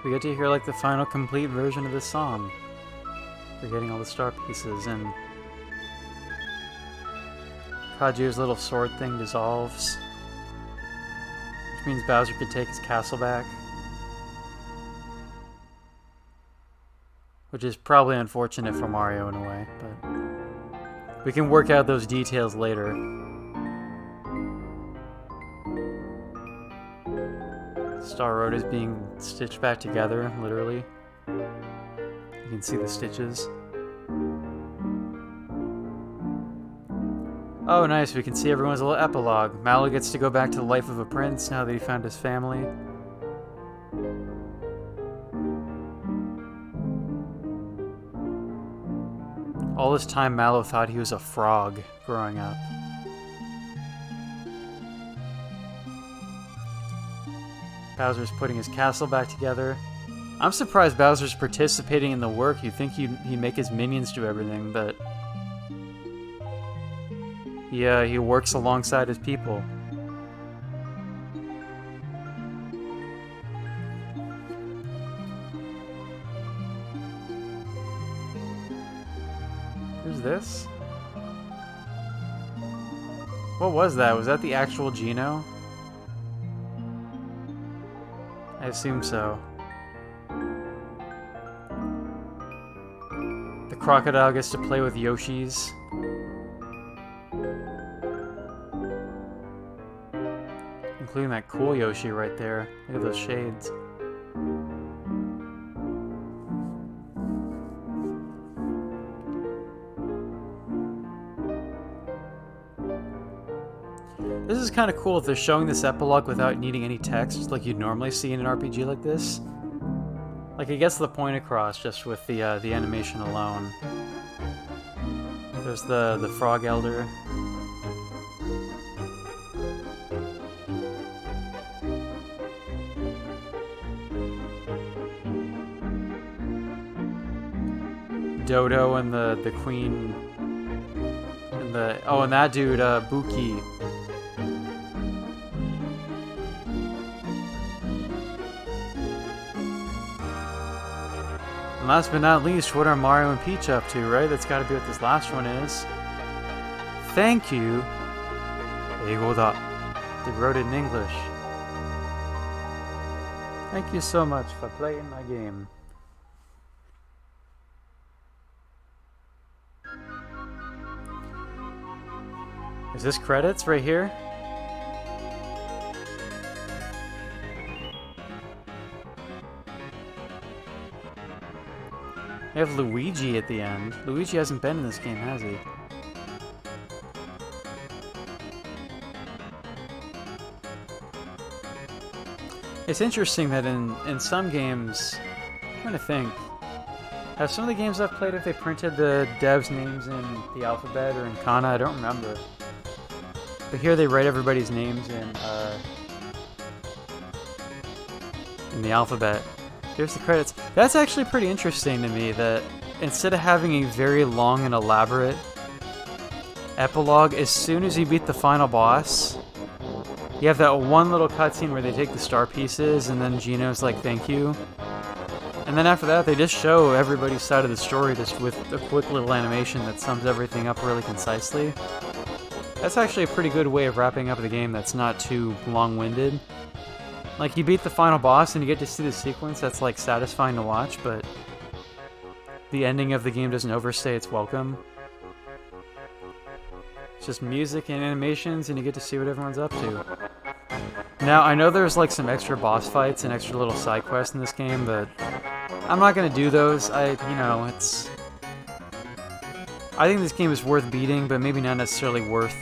we get to hear like the final complete version of this song. We're getting all the star pieces, and Kazuya's little sword thing dissolves, which means Bowser could take his castle back. Which is probably unfortunate for Mario in a way, but we can work out those details later. Star Road is being stitched back together, literally. You can see the stitches. Oh, nice, we can see everyone's little epilogue. Mallow gets to go back to the life of a prince now that he found his family. All this time, Mallow thought he was a frog growing up. Bowser's putting his castle back together. I'm surprised Bowser's participating in the work. You'd think he'd make his minions do everything, but he works alongside his people. Who's this? What was that? Was that the actual Geno? I assume so. The crocodile gets to play with Yoshis. Including that cool Yoshi right there. Look at those shades. This is kind of cool if they're showing this epilogue without needing any text like you'd normally see in an RPG like this. Like, it gets the point across just with the animation alone. There's the Frog Elder. Dodo and the Queen. And and that dude, Buki. And last but not least, what are Mario and Peach up to, right? That's gotta be what this last one is. Thank you. Eigo da. They wrote it in English. Thank you so much for playing my game. Is this credits right here? They have Luigi at the end. Luigi hasn't been in this game, has he? It's interesting that in some games, I'm trying to think, have some of the games I've played, if they printed the devs' names in the alphabet or in kana, I don't remember. But here they write everybody's names in the alphabet. Here's the credits. That's actually pretty interesting to me, that instead of having a very long and elaborate epilogue, as soon as you beat the final boss, you have that one little cutscene where they take the star pieces and then Geno's like, thank you. And then after that, they just show everybody's side of the story just with a quick little animation that sums everything up really concisely. That's actually a pretty good way of wrapping up the game that's not too long-winded. Like, you beat the final boss and you get to see the sequence that's, like, satisfying to watch, but the ending of the game doesn't overstay its welcome. It's just music and animations, and you get to see what everyone's up to. Now, I know there's, like, some extra boss fights and extra little side quests in this game, but I'm not gonna do those. I think this game is worth beating, but maybe not necessarily worth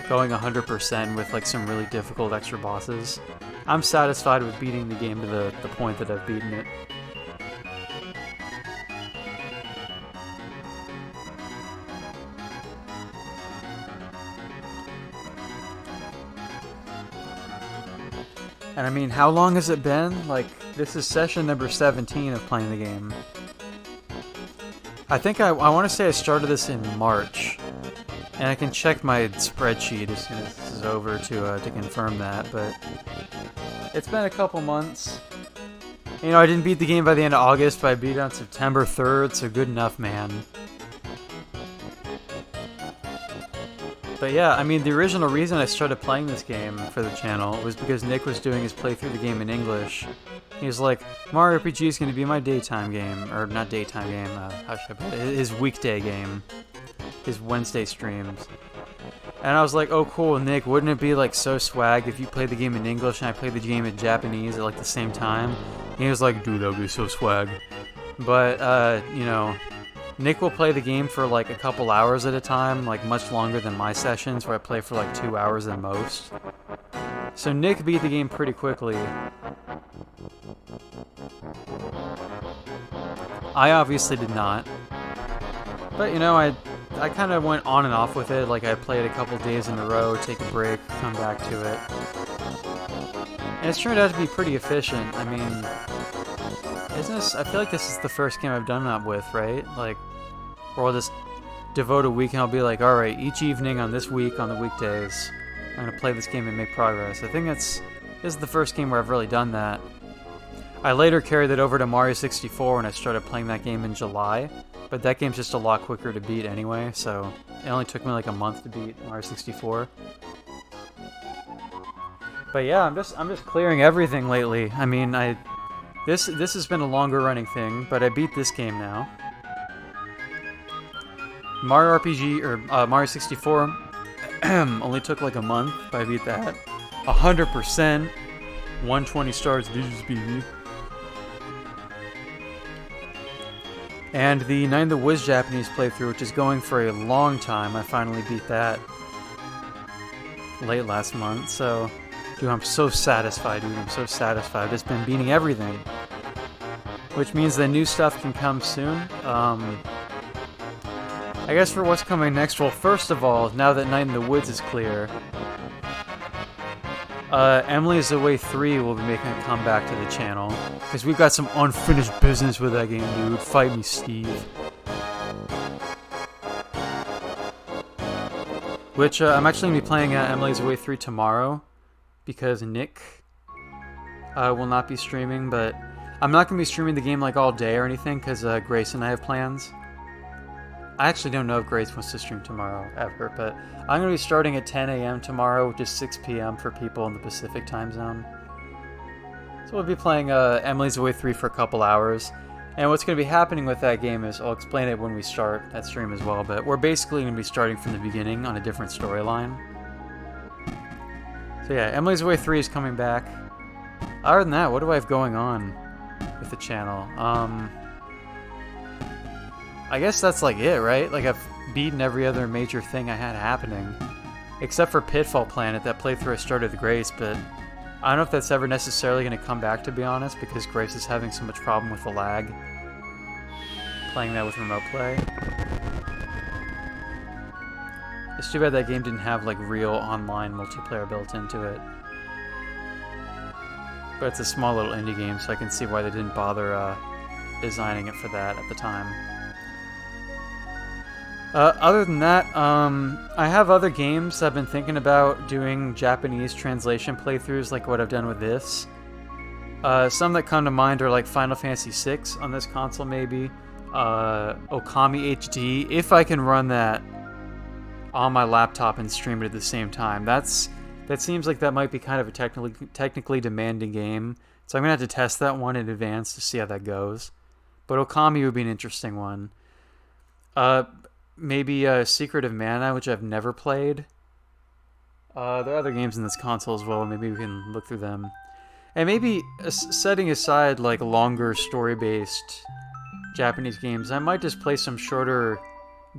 going 100% with, like, some really difficult extra bosses. I'm satisfied with beating the game to the point that I've beaten it. And I mean, how long has it been? Like, this is session number 17 of playing the game. I think I want to say I started this in March. And I can check my spreadsheet as soon as this is over to confirm that, but it's been a couple months. You know, I didn't beat the game by the end of August, but I beat it on September 3rd, so good enough, man. But yeah, I mean, the original reason I started playing this game for the channel was because Nick was doing his playthrough of the game in English. He was like, Mario RPG is going to be my daytime game, or not daytime game, how should I put it? His weekday game. His Wednesday streams. And I was like, oh cool, Nick, wouldn't it be like so swag if you played the game in English and I played the game in Japanese at like the same time? And he was like, dude, that would be so swag. But, you know, Nick will play the game for like a couple hours at a time, like much longer than my sessions where I play for like 2 hours at most. So Nick beat the game pretty quickly. I obviously did not. But, you know, I kind of went on and off with it. Like, I played a couple days in a row, take a break, come back to it. And it's turned out to be pretty efficient. I mean, I feel like this is the first game I've done that with, right? Like, where I'll just devote a week and I'll be like, alright, each evening on this week, on the weekdays, I'm going to play this game and make progress. I think this is the first game where I've really done that. I later carried it over to Mario 64 when I started playing that game in July. But that game's just a lot quicker to beat anyway, so it only took me like a month to beat Mario 64. But yeah, I'm just clearing everything lately. I mean, this has been a longer running thing, but I beat this game now. Mario RPG or Mario 64 only took like a month, but I beat that. 100%, 120 stars, DJsBB. And the Night in the Woods Japanese playthrough, which is going for a long time, I finally beat that late last month, so dude, I'm so satisfied, dude, I'm so satisfied. I've just been beating everything, which means that new stuff can come soon. I guess for what's coming next, well, first of all, now that Night in the Woods is clear, Emily's Away 3 will be making a comeback to the channel, because we've got some unfinished business with that game, dude. Fight me, Steve. Which, I'm actually going to be playing Emily's Away 3 tomorrow, because Nick will not be streaming, but I'm not going to be streaming the game like all day or anything, because Grace and I have plans. I actually don't know if Grace wants to stream tomorrow, ever, but I'm going to be starting at 10 a.m. tomorrow, which is 6 p.m. for people in the Pacific time zone. So we'll be playing Emily's Away 3 for a couple hours. And what's going to be happening with that game is, I'll explain it when we start that stream as well, but we're basically going to be starting from the beginning on a different storyline. So yeah, Emily's Away 3 is coming back. Other than that, what do I have going on with the channel? I guess that's like it, right? Like, I've beaten every other major thing I had happening. Except for Pitfall Planet, that playthrough I started with Grace, but I don't know if that's ever necessarily going to come back, to be honest, because Grace is having so much problem with the lag. Playing that with remote play. It's too bad that game didn't have, like, real online multiplayer built into it. But it's a small little indie game, so I can see why they didn't bother designing it for that at the time. Other than that, I have other games I've been thinking about doing Japanese translation playthroughs like what I've done with this. Some that come to mind are like Final Fantasy VI on this console maybe. Okami HD, if I can run that on my laptop and stream it at the same time. That seems like that might be kind of a technically demanding game, so I'm going to have to test that one in advance to see how that goes. But Okami would be an interesting one. Maybe Secret of Mana, which I've never played. There are other games in this console as well. Maybe we can look through them. And maybe, setting aside like longer story-based Japanese games, I might just play some shorter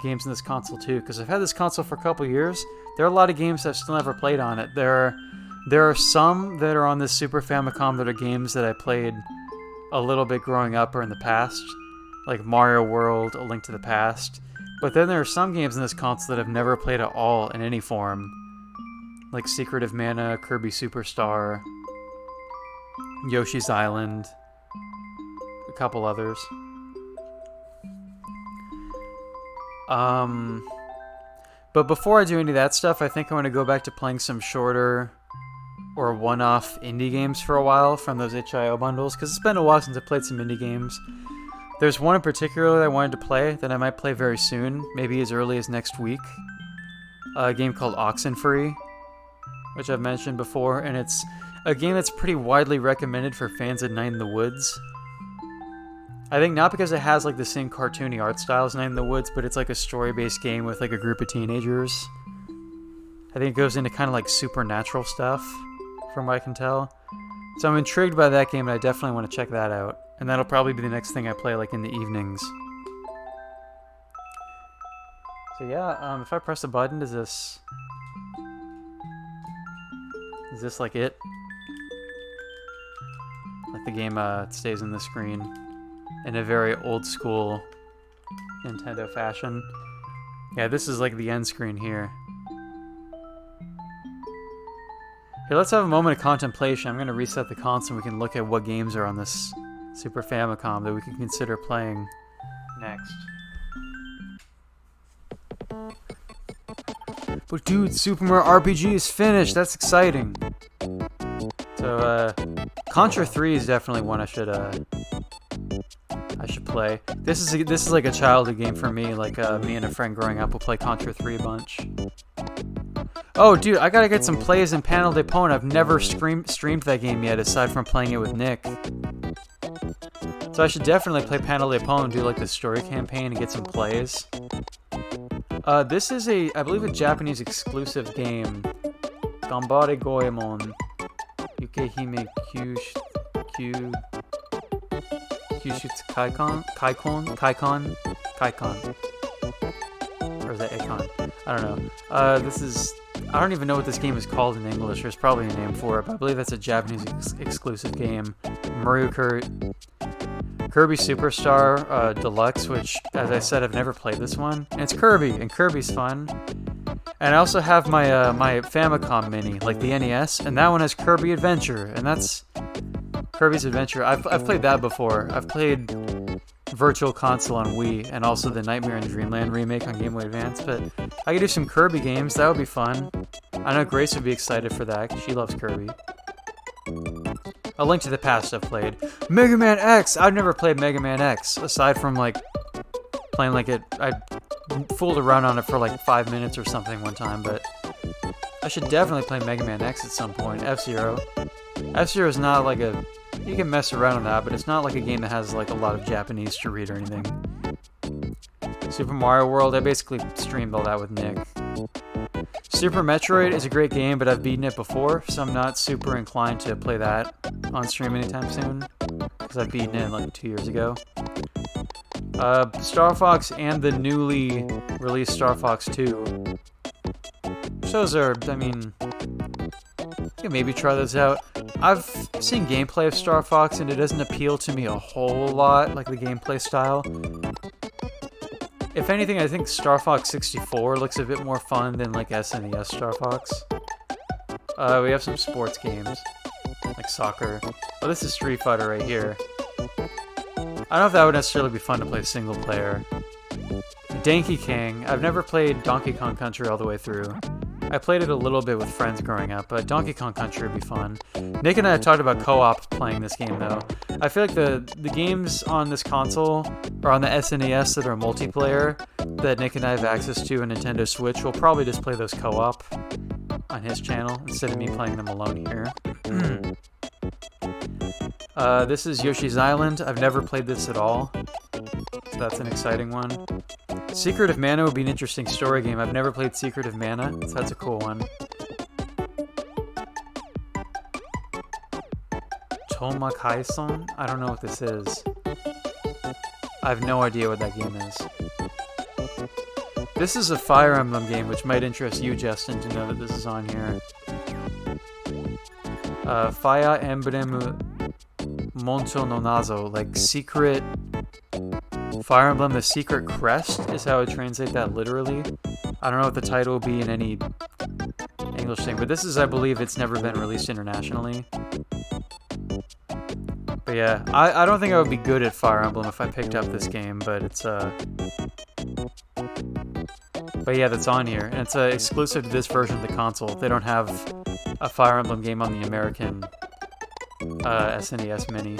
games in this console too, because I've had this console for a couple years. There are a lot of games I've still never played on it. There are some that are on this Super Famicom that are games that I played a little bit growing up or in the past, like Mario World, A Link to the Past. But then there are some games in this console that I've never played at all in any form, like Secret of Mana, Kirby Superstar, Yoshi's Island, a couple others. But before I do any of that stuff, I think I want to go back to playing some shorter or one-off indie games for a while from those itch.io bundles, because it's been a while since I played some indie games. There's one in particular that I wanted to play that I might play very soon, maybe as early as next week. A game called Oxenfree, which I've mentioned before, and it's a game that's pretty widely recommended for fans of Night in the Woods. I think not because it has like the same cartoony art style as Night in the Woods, but it's like a story-based game with like a group of teenagers. I think it goes into kind of like supernatural stuff, from what I can tell. So I'm intrigued by that game, and I definitely want to check that out. And that'll probably be the next thing I play like in the evenings. So yeah, if I press a button, is this like it? Like the game stays on the screen in a very old school Nintendo fashion. Yeah, this is like the end screen here. Here, let's have a moment of contemplation. I'm going to reset the console and we can look at what games are on this Super Famicom that we can consider playing next. But dude, Super Mario RPG is finished. That's exciting. So, Contra 3 is definitely one I should play. This is like a childhood game for me. Like me and a friend growing up will play Contra 3 a bunch. Oh, dude, I gotta get some plays in Panel de Pon. I've never streamed that game yet, aside from playing it with Nick. So I should definitely play Panel de Pon and do like the story campaign and get some plays. This is I believe a Japanese exclusive game. Gambare Goemon. Yukehime Kyushitsu Kaikon? Or is that Akon? I don't know. I don't even know what this game is called in English. There's probably a name for it, but I believe that's a Japanese exclusive game. Kirby Superstar Deluxe, which, as I said, I've never played this one. And it's Kirby, and Kirby's fun. And I also have my my Famicom Mini, like the NES, and that one has Kirby Adventure, and that's Kirby's Adventure. I've played that before. I've played Virtual Console on Wii, and also the Nightmare in Dreamland remake on Game Boy Advance, but I could do some Kirby games. That would be fun. I know Grace would be excited for that, 'cause she loves Kirby. A Link to the Past I've played. Mega Man X! I've never played Mega Man X, aside from like playing like it. I fooled around on it for like 5 minutes or something one time, but I should definitely play Mega Man X at some point. F-Zero. F-Zero is not like a... You can mess around on that, but it's not like a game that has like a lot of Japanese to read or anything. Super Mario World, I basically streamed all that with Nick. Super Metroid is a great game, but I've beaten it before, so I'm not super inclined to play that on stream anytime soon, because I've beaten it like 2 years ago. Star Fox and the newly released Star Fox 2. Those are, I mean, you can maybe try those out. I've seen gameplay of Star Fox and it doesn't appeal to me a whole lot, like the gameplay style. If anything, I think Star Fox 64 looks a bit more fun than like SNES Star Fox. We have some sports games, like soccer. Oh, this is Street Fighter right here. I don't know if that would necessarily be fun to play single player. Donkey Kong. I've never played Donkey Kong Country all the way through. I played it a little bit with friends growing up, but Donkey Kong Country would be fun. Nick and I have talked about co-op playing this game, though. I feel like the games on this console, or on the SNES that are multiplayer, that Nick and I have access to on Nintendo Switch, we'll probably just play those co-op on his channel, instead of me playing them alone here. This is Yoshi's Island. I've never played this at all, so that's an exciting one. Secret of Mana would be an interesting story game. I've never played Secret of Mana, so that's a cool one. Tomakai-san? I don't know what this is. I have no idea what that game is. This is a Fire Emblem game, which might interest you, Justin, to know that this is on here. Fire Emblem Monto no Nazo, like Secret... Fire Emblem the Secret Crest is how I would translate that literally. I don't know what the title will be in any English thing, but this is, I believe, it's never been released internationally. But yeah, I don't think I would be good at Fire Emblem if I picked up this game, but it's but yeah, that's on here, and it's exclusive to this version of the console. They don't have a Fire Emblem game on the American SNES Mini.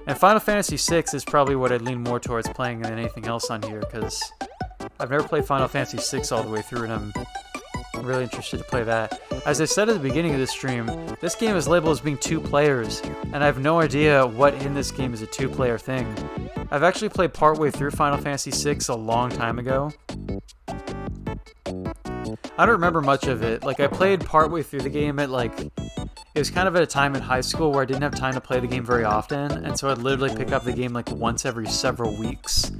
And Final Fantasy VI is probably what I'd lean more towards playing than anything else on here, because I've never played Final Fantasy VI all the way through, and I'm really interested to play that. As I said at the beginning of this stream, this game is labeled as being 2 players, and I have no idea what in this game is a 2-player thing. I've actually played partway through Final Fantasy VI a long time ago. I don't remember much of it. Like, I played partway through the game at, like, it was kind of at a time in high school where I didn't have time to play the game very often, and so I'd literally pick up the game, like, once every several weeks.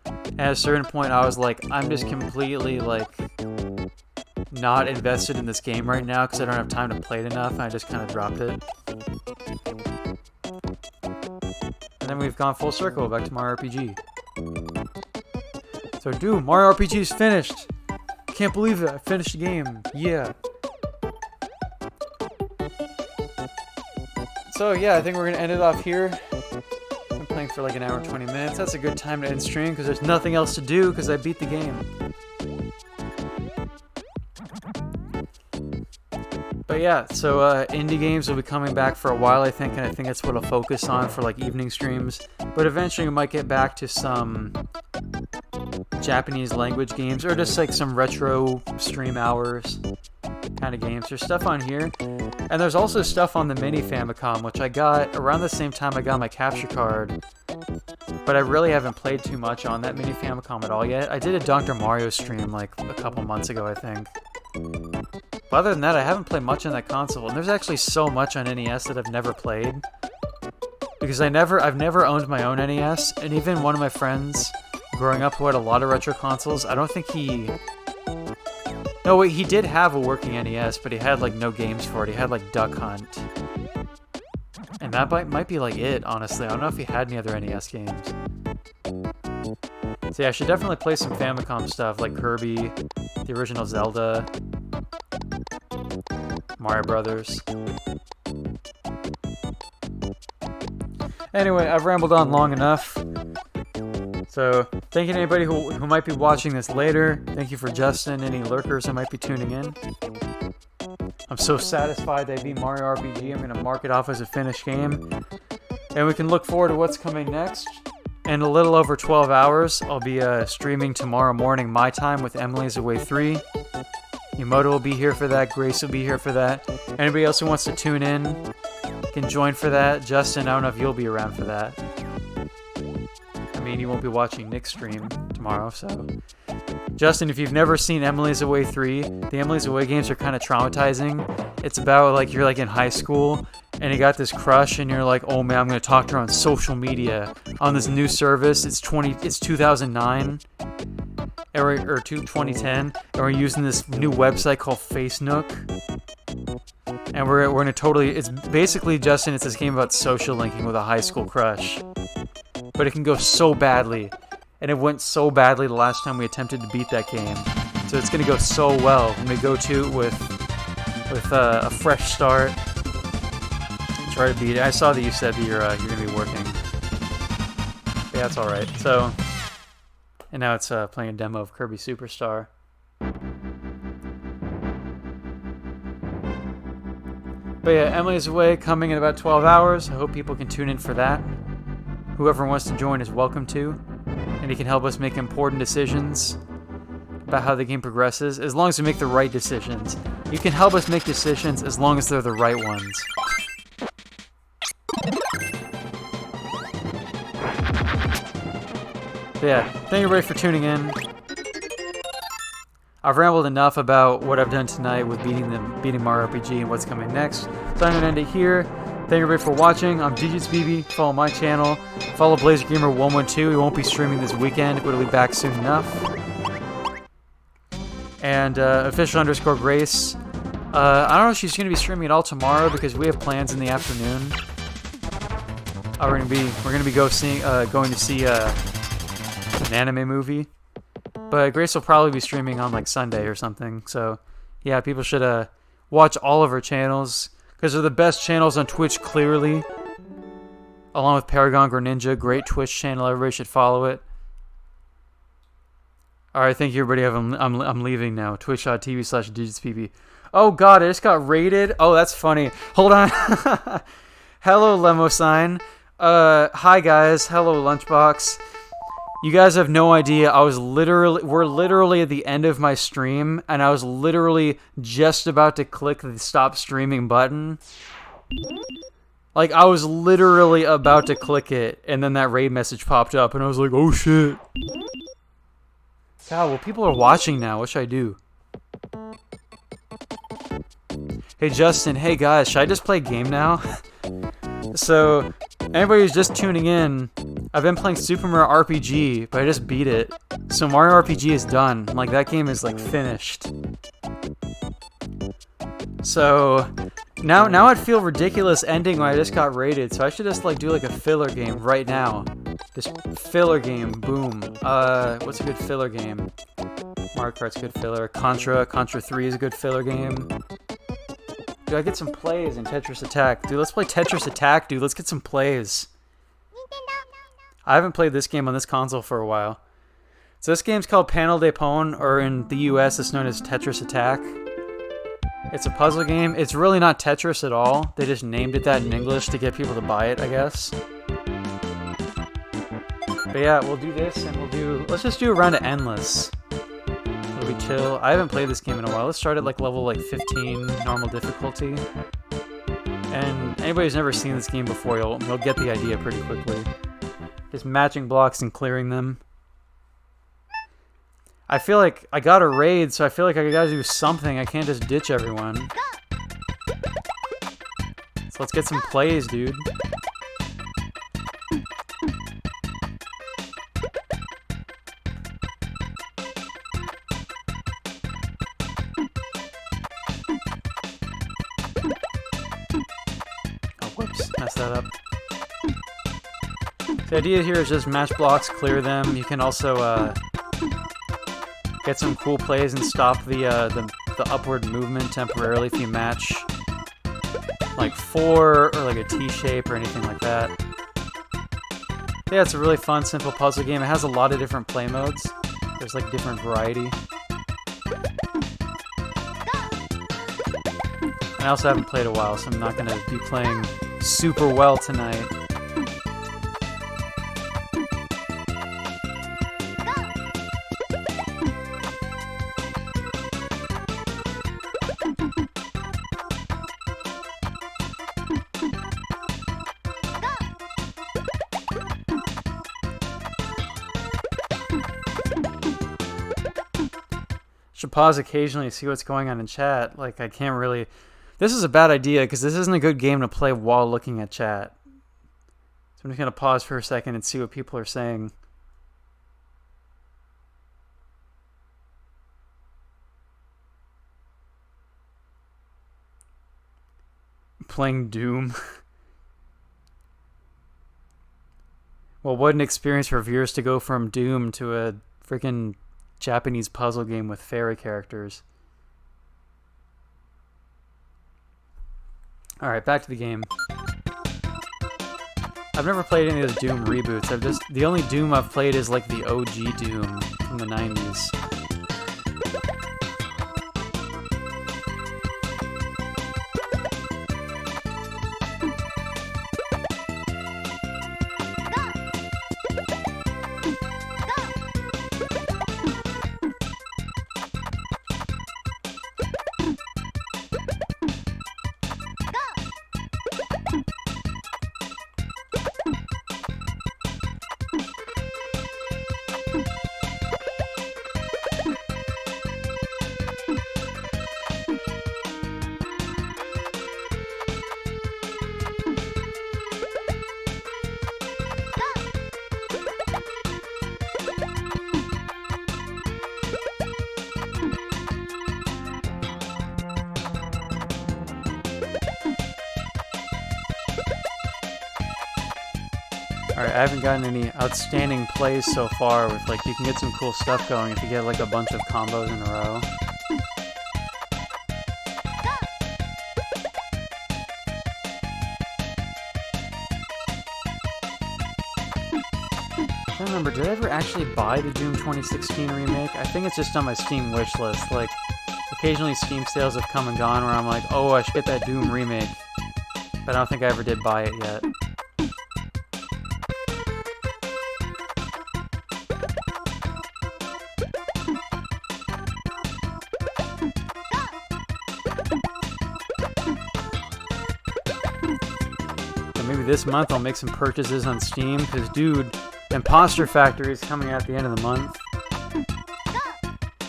And at a certain point, I was like, I'm just completely, like, not invested in this game right now because I don't have time to play it enough, and I just kind of dropped it. And then we've gone full circle back to Mario RPG. So, dude, Mario RPG is finished! Can't believe it, I finished the game, yeah. So, yeah, I think we're going to end it off here. I'm playing for like an hour and 20 minutes. That's a good time to end stream because there's nothing else to do because I beat the game. But yeah, so indie games will be coming back for a while, I think, and I think that's what I'll focus on for like evening streams. But eventually we might get back to some Japanese language games or just like some retro stream hours kind of games. There's stuff on here, and there's also stuff on the mini Famicom, which I got around the same time I got my capture card, but I really haven't played too much on that mini Famicom at all yet. I did a Dr. Mario stream like a couple months ago, I think. But other than that, I haven't played much on that console, and there's actually so much on NES that I've never played, because I've never owned my own NES, and even one of my friends growing up who had a lot of retro consoles, I don't think he... No, wait, he did have a working NES, but he had, like, no games for it. He had, like, Duck Hunt. And that might be, like, it, honestly. I don't know if he had any other NES games. So yeah, I should definitely play some Famicom stuff, like Kirby, the original Zelda, Mario Brothers. Anyway, I've rambled on long enough. So, thank you to anybody who might be watching this later. Thank you for Justin, any lurkers that might be tuning in. I'm so satisfied they beat Mario RPG. I'm going to mark it off as a finished game. And we can look forward to what's coming next. In a little over 12 hours, I'll be streaming tomorrow morning my time with Emily's Away 3. Yumoto will be here for that. Grace will be here for that. Anybody else who wants to tune in can join for that. Justin, I don't know if you'll be around for that. I mean, you won't be watching Nick's stream tomorrow, so... Justin, if you've never seen Emily's Away 3, the Emily's Away games are kind of traumatizing. It's about, like, you're, like, in high school, and you got this crush, and you're like, oh, man, I'm going to talk to her on social media, on this new service. It's 2009, or 2010, and we're using this new website called FaceNook. And we're going to totally... It's basically, Justin, it's this game about social linking with a high school crush. But it can go so badly. And it went so badly the last time we attempted to beat that game. So it's going to go so well when we go to it with a fresh start. Try to beat it. I saw that you said that you're going to be working. But yeah, that's alright. So, and now it's playing a demo of Kirby Superstar. But yeah, Emily's Away coming in about 12 hours. I hope people can tune in for that. Whoever wants to join is welcome to. And he can help us make important decisions about how the game progresses, as long as we make the right decisions. You can help us make decisions as long as they're the right ones. But yeah, thank you everybody for tuning in. I've rambled enough about what I've done tonight with beating Mario RPG and what's coming next. So I'm going to end it here. Thank you everybody for watching. I'm DJsBB. Follow my channel. Follow BlazerGamer112. He won't be streaming this weekend, but he'll be back soon enough. And official_Grace. I don't know if she's going to be streaming at all tomorrow because we have plans in the afternoon. We're going to be going to see an anime movie. But Grace will probably be streaming on like Sunday or something. So yeah, people should watch all of her channels. Because they're the best channels on Twitch, clearly. Along with Paragon Greninja, great Twitch channel. Everybody should follow it. Alright, thank you everybody. I'm leaving now. Twitch.tv/DigitsPB. Oh god, I just got raided. Oh, that's funny. Hold on. Hello, Lemosine. Hi guys. Hello, Lunchbox. You guys have no idea. We're literally at the end of my stream, and I was literally just about to click the stop streaming button. Like, I was literally about to click it, and then that raid message popped up, and I was like, oh shit. God, well, people are watching now. What should I do? Hey, Justin. Hey, guys. Should I just play a game now? So, anybody who's just tuning in, I've been playing Super Mario RPG, but I just beat it. So Mario RPG is done. Like, that game is, like, finished. So, now I'd feel ridiculous ending when I just got raided, so I should just, like, do, like, a filler game right now. This filler game, boom. What's a good filler game? Mario Kart's a good filler. Contra 3 is a good filler game. Dude, I get some plays in Tetris Attack. Dude, let's play Tetris Attack, dude. Let's get some plays. I haven't played this game on this console for a while. So this game's called Panel de Pon, or in the US it's known as Tetris Attack. It's a puzzle game. It's really not Tetris at all. They just named it that in English to get people to buy it, I guess. But yeah, we'll do this, and let's just do a round of Endless. It'll be chill. I haven't played this game in a while. Let's start at like level like 15, normal difficulty. And anybody who's never seen this game before, you'll get the idea pretty quickly. Just matching blocks and clearing them. I feel like I got a raid, so I feel like I gotta do something. I can't just ditch everyone. So let's get some plays, dude. Messed that up. The idea here is just match blocks, clear them. You can also get some cool plays and stop the upward movement temporarily if you match like 4 or like a T shape or anything like that. Yeah, it's a really fun, simple puzzle game. It has a lot of different play modes. There's like different variety. I also haven't played a while, so I'm not going to be playing super well tonight. Should pause occasionally to see what's going on in chat. Like, I can't really... This is a bad idea, because this isn't a good game to play while looking at chat. So I'm just going to pause for a second and see what people are saying. Playing Doom. Well, what an experience for viewers to go from Doom to a freaking Japanese puzzle game with fairy characters. Alright, back to the game. I've never played any of the Doom reboots. The only Doom I've played is like the OG Doom from the 90s. Alright, I haven't gotten any outstanding plays so far with, like, you can get some cool stuff going if you get, like, a bunch of combos in a row. I don't remember, did I ever actually buy the Doom 2016 remake? I think it's just on my Steam wishlist. Like, occasionally Steam sales have come and gone where I'm like, oh, I should get that Doom remake. But I don't think I ever did buy it yet. So maybe this month I'll make some purchases on Steam, because dude, Imposter Factory is coming out at the end of the month.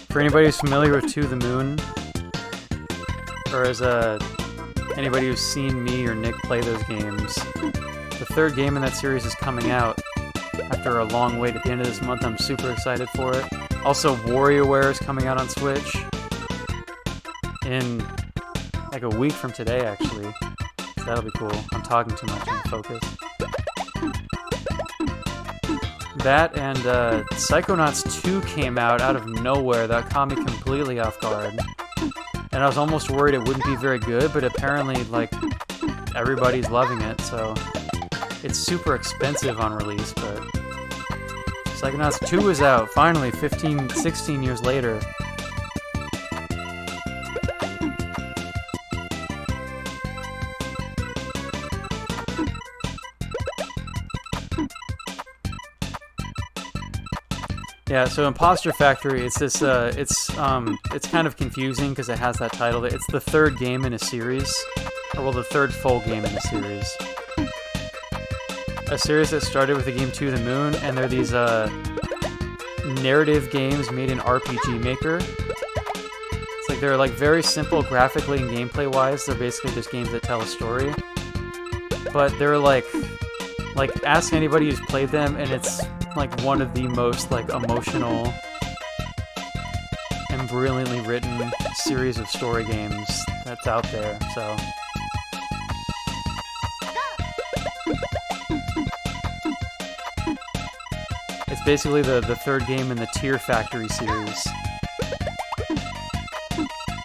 For anybody who's familiar with To the Moon, or as anybody who's seen me or Nick play those games, the third game in that series is coming out after a long wait at the end of this month. I'm super excited for it. Also, WarioWare is coming out on Switch in like a week from today, actually. So that'll be cool. I'm talking too much in focus. That and Psychonauts 2 came out of nowhere. That caught me completely off guard. And I was almost worried it wouldn't be very good, but apparently, like, everybody's loving it, so it's super expensive on release, but Psychonauts 2 is out, finally, 16 years later. Yeah, so Imposter Factory, it's this, it's kind of confusing because it has that title. It's the third game in a series, or well, the third full game in a series. A series that started with the game To the Moon, and they're these, narrative games made in RPG Maker. It's like, they're like very simple graphically and gameplay-wise. They're basically just games that tell a story. But they're like, ask anybody who's played them, and it's like one of the most like emotional and brilliantly written series of story games that's out there. So it's basically the third game in the Tear Factory series.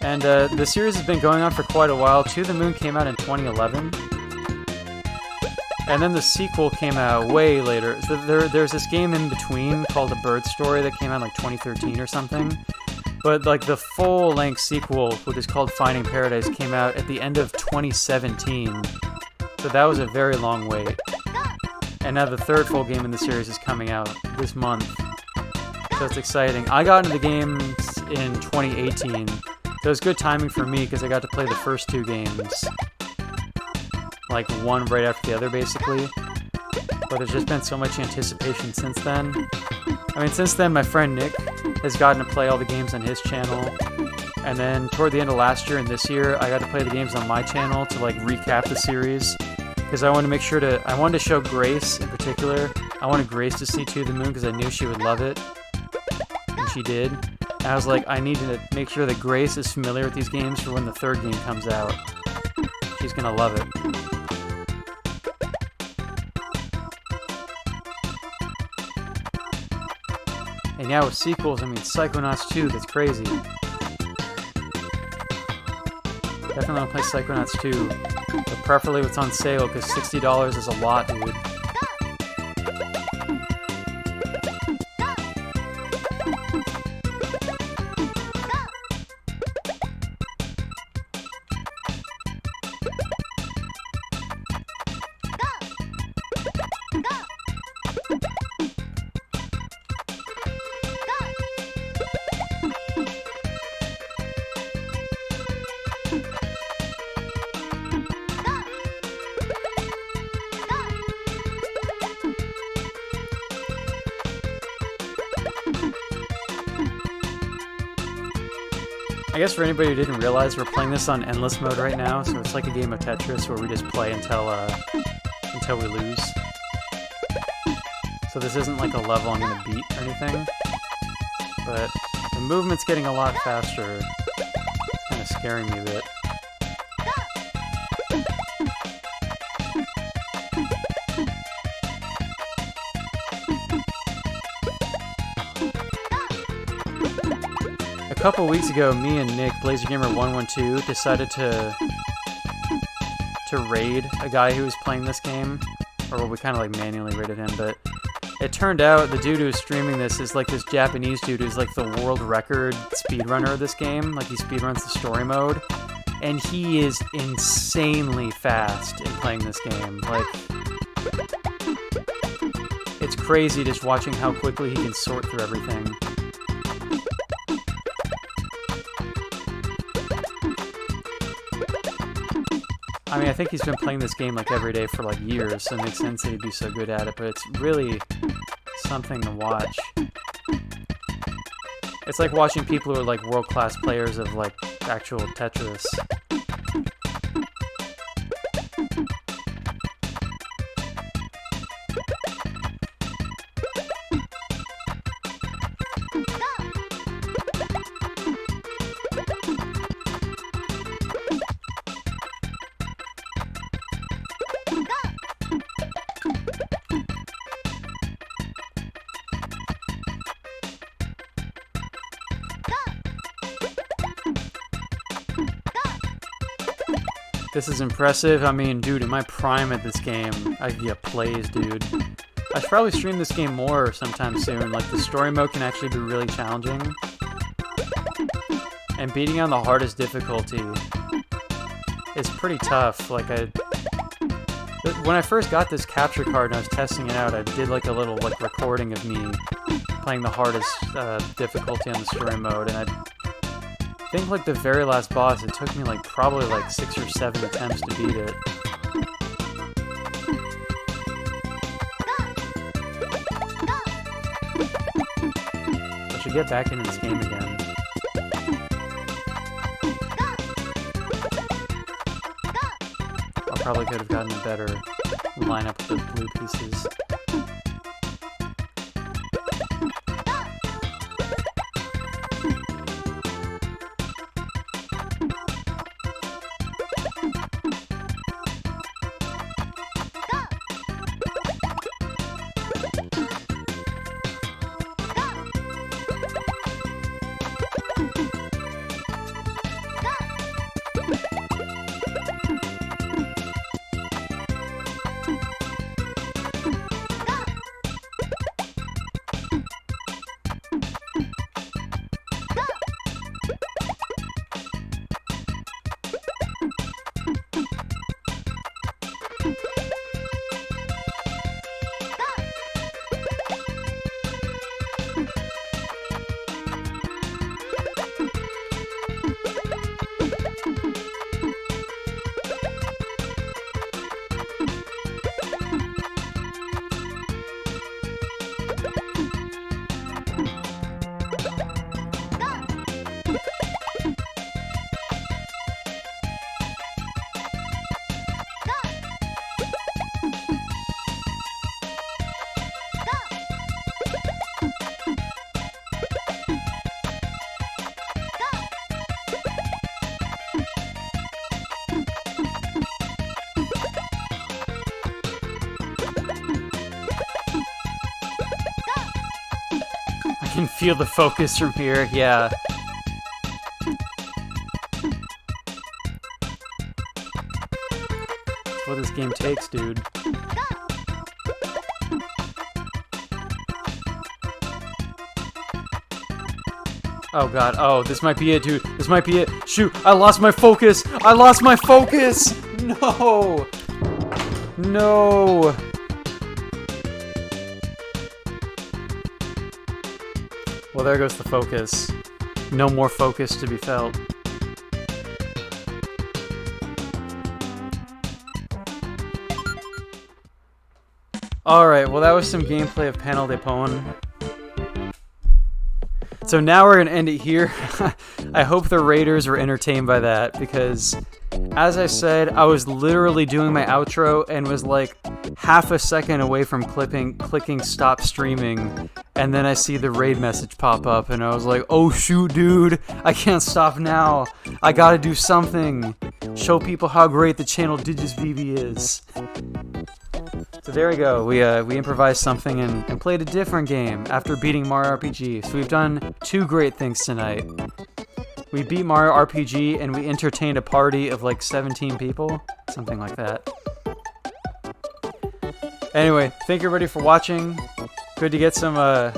And the series has been going on for quite a while. To the Moon came out in 2011. And then the sequel came out way later. So there's this game in between called A Bird Story that came out in like 2013 or something. But like the full-length sequel, which is called Finding Paradise, came out at the end of 2017. So that was a very long wait. And now the third full game in the series is coming out this month. So it's exciting. I got into the games in 2018. So it was good timing for me because I got to play the first two games. Like one right after the other, basically. But there's just been so much anticipation since then. I mean, since then, my friend Nick has gotten to play all the games on his channel. And then toward the end of last year and this year, I got to play the games on my channel to like recap the series. Because I wanted to make sure I wanted to show Grace in particular. I wanted Grace to see To the Moon because I knew she would love it. And she did. And I was like, I need to make sure that Grace is familiar with these games for when the third game comes out. She's gonna love it. And yeah, with sequels, I mean, Psychonauts 2, that's crazy. Definitely want to play Psychonauts 2, but preferably what's on sale, because $60 is a lot, dude. I guess for anybody who didn't realize, we're playing this on endless mode right now, so it's like a game of Tetris where we just play until we lose. So this isn't like a level I'm gonna beat or anything, but the movement's getting a lot faster. It's kind of scaring me a bit. A couple weeks ago, me and Nick, BlazerGamer112, decided to raid a guy who was playing this game. Or well, we kind of like manually raided him, but It turned out the dude who's streaming this is like this Japanese dude who's like the world record speedrunner of this game. Like he speedruns the story mode. And he is insanely fast in playing this game. Like, it's crazy just watching how quickly he can sort through everything. I mean, I think he's been playing this game like every day for like years, so it makes sense that he'd be so good at it, but it's really something to watch. It's like watching people who are like world-class players of like actual Tetris. This is impressive. I mean, dude, in my prime at this game, I'd get plays, dude. I should probably stream this game more sometime soon. Like, the story mode can actually be really challenging. And beating on the hardest difficulty is pretty tough. Like, when I first got this capture card and I was testing it out, I did like a little like recording of me playing the hardest difficulty on the story mode, and I think like the very last boss, it took me like probably like 6 or 7 attempts to beat it. I should get back into this game again. I probably could have gotten a better lineup of those blue pieces. I can feel the focus from here, yeah. That's what this game takes, dude. Oh god, oh, this might be it, dude. This might be it. Shoot, I lost my focus! I lost my focus! No! No! Well, there goes the focus. No more focus to be felt. Alright, well that was some gameplay of Panel de Pon. So now we're going to end it here. I hope the Raiders were entertained by that, because as I said, I was literally doing my outro and was like half a second away from clicking stop streaming, and then I see the raid message pop up and I was like, oh shoot, dude, I can't stop now. I gotta do something. Show people how great the channel DigisVV is. So there we go, we improvised something and played a different game after beating Mario RPG. So we've done 2 great things tonight. We beat Mario RPG and we entertained a party of like 17 people, something like that. Anyway, thank you everybody for watching. good to get some a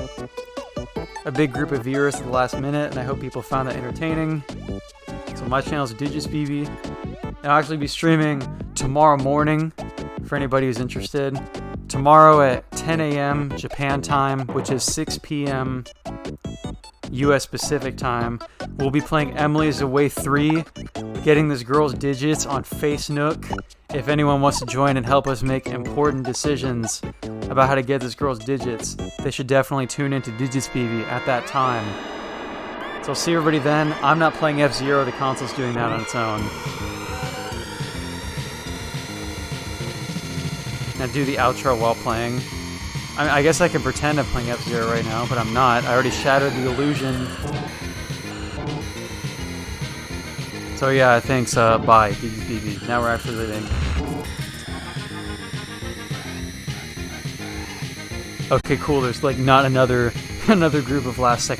big group of viewers at the last minute, and I hope people found that entertaining. So my channel is DigisBB, and I'll actually be streaming tomorrow morning for anybody who's interested. Tomorrow at 10 a.m. Japan time, which is 6 p.m. US Pacific time, we'll be playing Emily's Away 3, getting this girl's digits on Face Nook. If anyone wants to join and help us make important decisions about how to get this girl's digits, they should definitely tune into DigisBB at that time. So I'll see everybody then. I'm not playing F-Zero, the console's doing that on its own. Now do the outro while playing. I guess I can pretend I'm playing F-Zero right now, but I'm not. I already shattered the illusion. So yeah, thanks, bye, DigisBB. Now we're actually living. Okay, cool, there's like not another group of last second